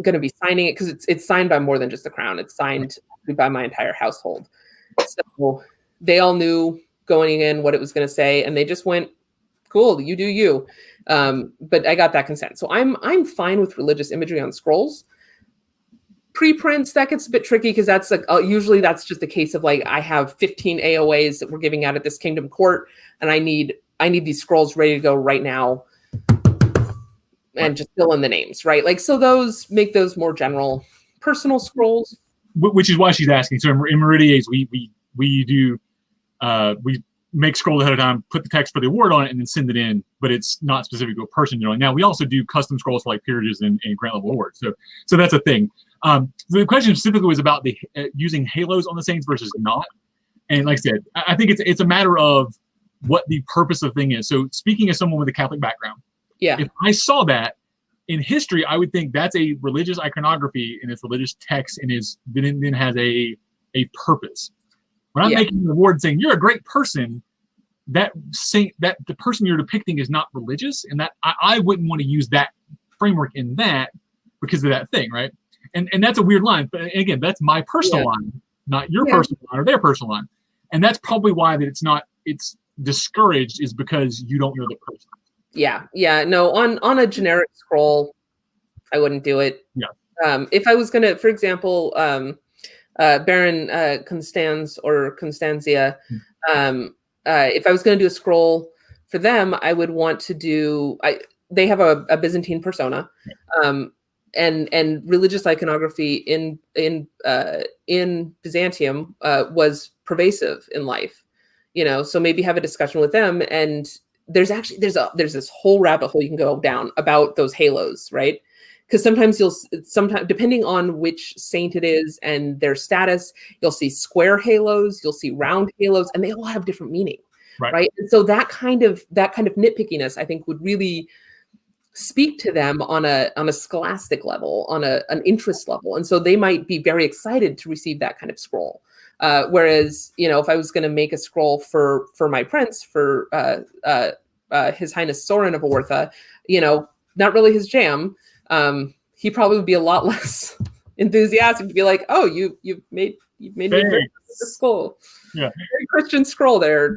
to be signing it, because it's signed by more than just the crown. It's signed by my entire household. So they all knew going in what it was going to say, and they just went, cool, you do you. But I got that consent. So I'm fine with religious imagery on scrolls. Preprints, that gets a bit tricky because that's like usually that's just a case of like I have 15 AOAs that we're giving out at this kingdom court, and I need these scrolls ready to go right now, and just fill in the names, right? Like so, those make those more general, personal scrolls. Which is why she's asking. So in Meridia's, we do we make scrolls ahead of time, put the text for the award on it, and then send it in. But it's not specific to a person generally. Now we also do custom scrolls for like peerages and grant level awards. So that's a thing. The question specifically was about the using halos on the saints versus not. And like I said, I think it's a matter of what the purpose of the thing is. So speaking as someone with a Catholic background, yeah, if I saw that in history, I would think that's a religious iconography and it's religious text and then has a purpose. When I'm making an award saying you're a great person, that the person you're depicting is not religious, and that I wouldn't want to use that framework in that because of that thing, right? And that's a weird line, but again, that's my personal line, not your personal line or their personal line, and that's probably why that it's discouraged is because you don't know the person. Yeah. No, on a generic scroll, I wouldn't do it. Yeah. If I was gonna, for example, Baron Constanz or Constanzia, if I was gonna do a scroll for them, I would want to do. They have a Byzantine persona. And religious iconography in Byzantium was pervasive in life, so maybe have a discussion with them. And there's this whole rabbit hole you can go down about those halos, right? Because sometimes depending on which saint it is and their status, you'll see square halos, you'll see round halos, and they all have different meaning, right? And so that kind of nitpickiness, I think, would really speak to them on a scholastic level, on an interest level. And so they might be very excited to receive that kind of scroll. Whereas, if I was going to make a scroll for my prince, for His Highness Soren of Aortha, not really his jam, he probably would be a lot less enthusiastic to be like, oh, you've made me a scroll. Yeah. Very Christian scroll there.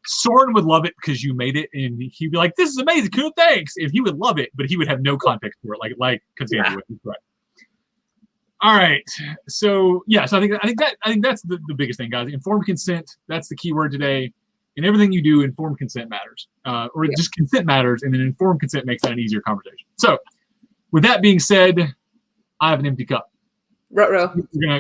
Soren would love it because you made it, and he'd be like, "This is amazing, cool, thanks." If he would love it, but he would have no context for it, like Constantia would. Right. All right. So I think that's the biggest thing, guys. Informed consent. That's the key word today. In everything you do, informed consent matters, just consent matters, and then informed consent makes that an easier conversation. So, with that being said, I have an empty cup. Ruh-roh.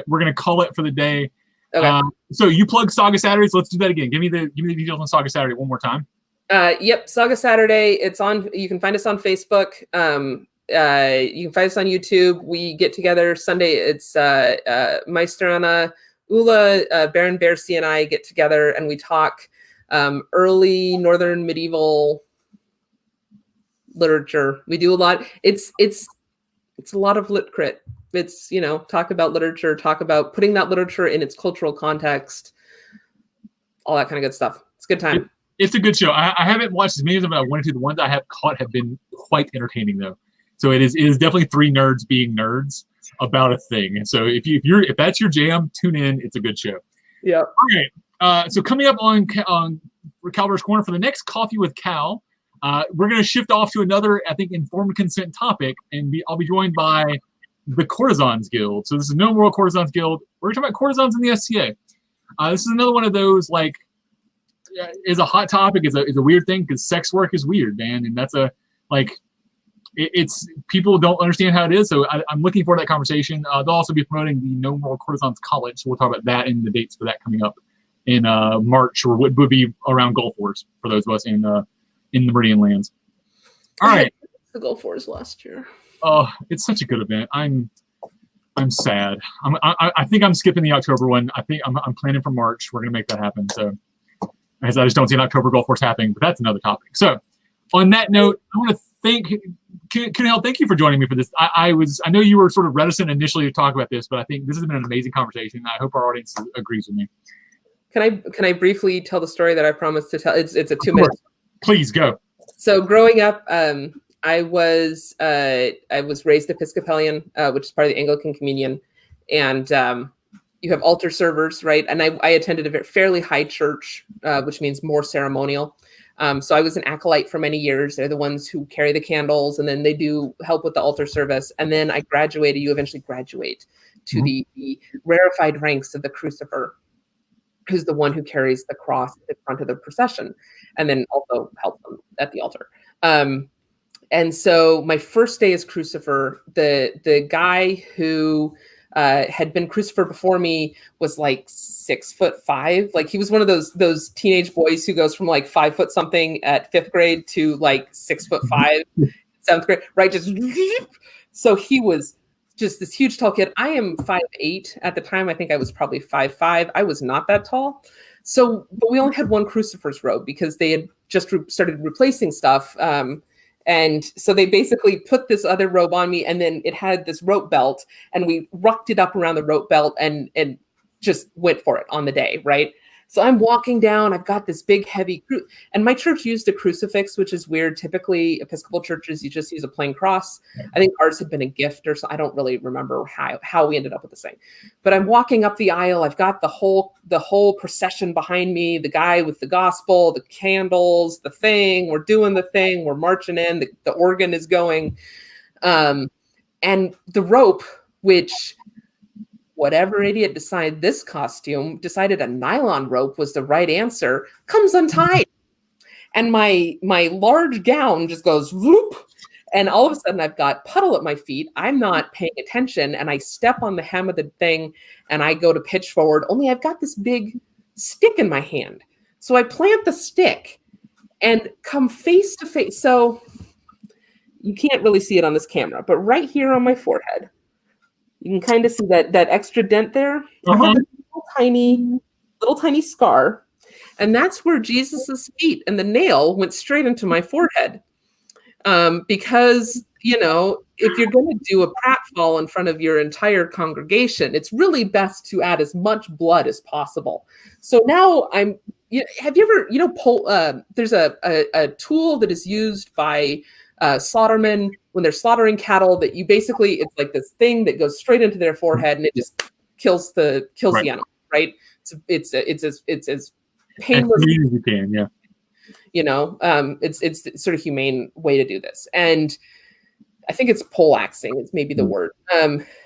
We're gonna call it for the day. Okay. So you plug Saga Saturdays. Let's do that again. Give me the details on Saga Saturday one more time. Yep, Saga Saturday. It's on. You can find us on Facebook. You can find us on YouTube. We get together Sunday. It's Meisterana, Ula, Baron Bersi, and I get together and we talk early Northern medieval literature. We do a lot. It's a lot of lit crit. It's, talk about literature, talk about putting that literature in its cultural context, all that kind of good stuff. It's a good time. It's a good show. I haven't watched as many of them as I wanted to. The ones I have caught have been quite entertaining, though. So it is definitely three nerds being nerds about a thing. And so if that's your jam, tune in. It's a good show. Yeah. All right. So coming up on Kalbardr's Corner for the next Coffee with Cal, we're going to shift off to another, I think, informed consent topic, and I'll be joined by the Courtesans Guild. So this is No Moral Courtesans Guild. We're talking about courtesans in the SCA. This is another one of those, like, is a hot topic. Is a weird thing because sex work is weird, man, and that's it's people don't understand how it is. So I'm looking forward to that conversation. They'll also be promoting the No Moral Courtesans College, so we'll talk about that and the dates for that coming up in March, or what would be around Gulf Wars for those of us in the Meridian lands. All right, the Gulf Wars last year. Oh, it's such a good event. I'm sad. I think I'm skipping the October one. I think I'm planning for March. We're gonna make that happen. So. As I just don't see an October Gulf Wars happening, but that's another topic. So, on that note, I want to thank Kinehild. Thank you for joining me for this. I know you were sort of reticent initially to talk about this, but I think this has been an amazing conversation. I hope our audience agrees with me. Can I briefly tell the story that I promised to tell? It's a 2 minute. Please go. So growing up, I was raised Episcopalian, which is part of the Anglican Communion, and you have altar servers, right? And I attended a fairly high church, which means more ceremonial. So I was an acolyte for many years. They're the ones who carry the candles, and then they do help with the altar service. And then I graduated. You eventually graduate to the rarefied ranks of the crucifer, who's the one who carries the cross in front of the procession, and then also helps them at the altar. And so my first day as crucifer, the guy who had been crucifer before me was like 6'5". Like he was one of those teenage boys who goes from like 5 foot something at 5th grade to like 6'5", 7th grade, right? So he was just this huge tall kid. I am 5'8" at the time. I think I was probably 5'5". I was not that tall. So, but we only had one crucifer's robe because they had just started replacing stuff. And so they basically put this other robe on me, and then it had this rope belt, and we rucked it up around the rope belt and just went for it on the day, right? So I'm walking down, I've got this big heavy and my church used a crucifix, which is weird. Typically Episcopal churches, you just use a plain cross. I think ours had been a gift or so. I don't really remember how we ended up with this thing, but I'm walking up the aisle. I've got the whole procession behind me, the guy with the gospel, the candles, the thing, we're doing the thing, we're marching in, the organ is going. And the rope, which whatever idiot decided a nylon rope was the right answer, comes untied. And my large gown just goes whoop. And all of a sudden I've got puddle at my feet. I'm not paying attention. And I step on the hem of the thing and I go to pitch forward. Only I've got this big stick in my hand. So I plant the stick and come face to face. So you can't really see it on this camera, but right here on my forehead, you can kind of see that extra dent there. I have a little tiny scar, and that's where Jesus's feet and the nail went straight into my forehead. Because if you're going to do a pratfall in front of your entire congregation, it's really best to add as much blood as possible. So now have you ever there's a tool that is used by slaughtermen when they're slaughtering cattle, that you basically, it's like this thing that goes straight into their forehead and it just kills the animal, right? It's as painless as you can, yeah. It's sort of humane way to do this. And I think it's poleaxing, it's maybe the word.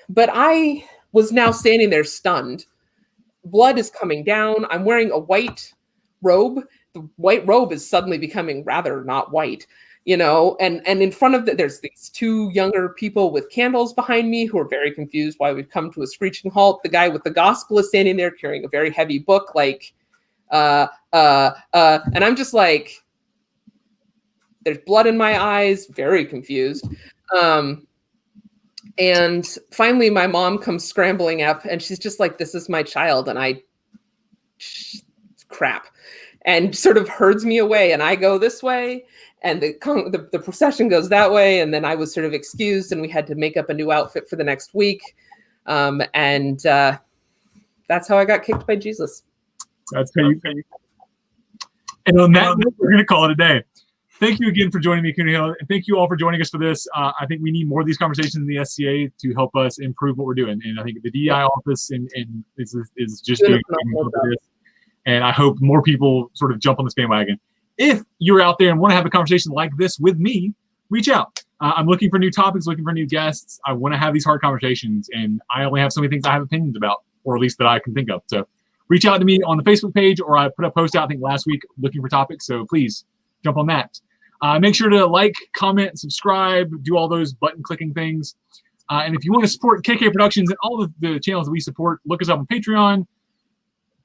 But I was now standing there stunned. Blood is coming down. I'm wearing a white robe. The white robe is suddenly becoming rather not white. you know, and in front of there's these two younger people with candles behind me who are very confused why we've come to a screeching halt. The guy with the gospel is standing there carrying a very heavy book, like, and I'm just like, there's blood in my eyes, very confused. And finally my mom comes scrambling up and she's just like, this is my child. And crap, and sort of herds me away, and I go this way, and the procession goes that way, and then I was sort of excused, and we had to make up a new outfit for the next week, and that's how I got kicked by Jesus. That's how you. And on that note, we're going to call it a day. Thank you again for joining me, Kinehild, and thank you all for joining us for this. I think we need more of these conversations in the SCA to help us improve what we're doing, and I think the DEI office is just doing this. And I hope more people sort of jump on this bandwagon. If you're out there and want to have a conversation like this with me, reach out. I'm looking for new topics, looking for new guests. I want to have these hard conversations, and I only have so many things I have opinions about, or at least that I can think of. So reach out to me on the Facebook page, or I put a post out, I think, last week looking for topics. So please jump on that. Make sure to like, comment, subscribe, do all those button clicking things. And if you want to support KK Productions and all of the channels that we support, look us up on Patreon.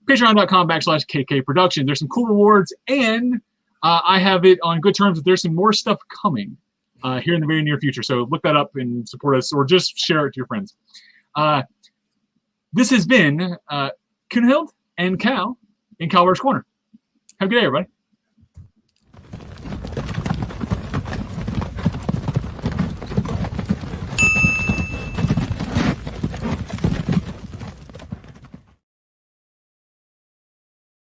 Patreon.com/KK Production. There's some cool rewards, and I have it on good terms. There's some more stuff coming here in the very near future. So look that up and support us, or just share it to your friends. This has been Kinehild and Cal in Kalbardr's Corner. Have a good day, everybody.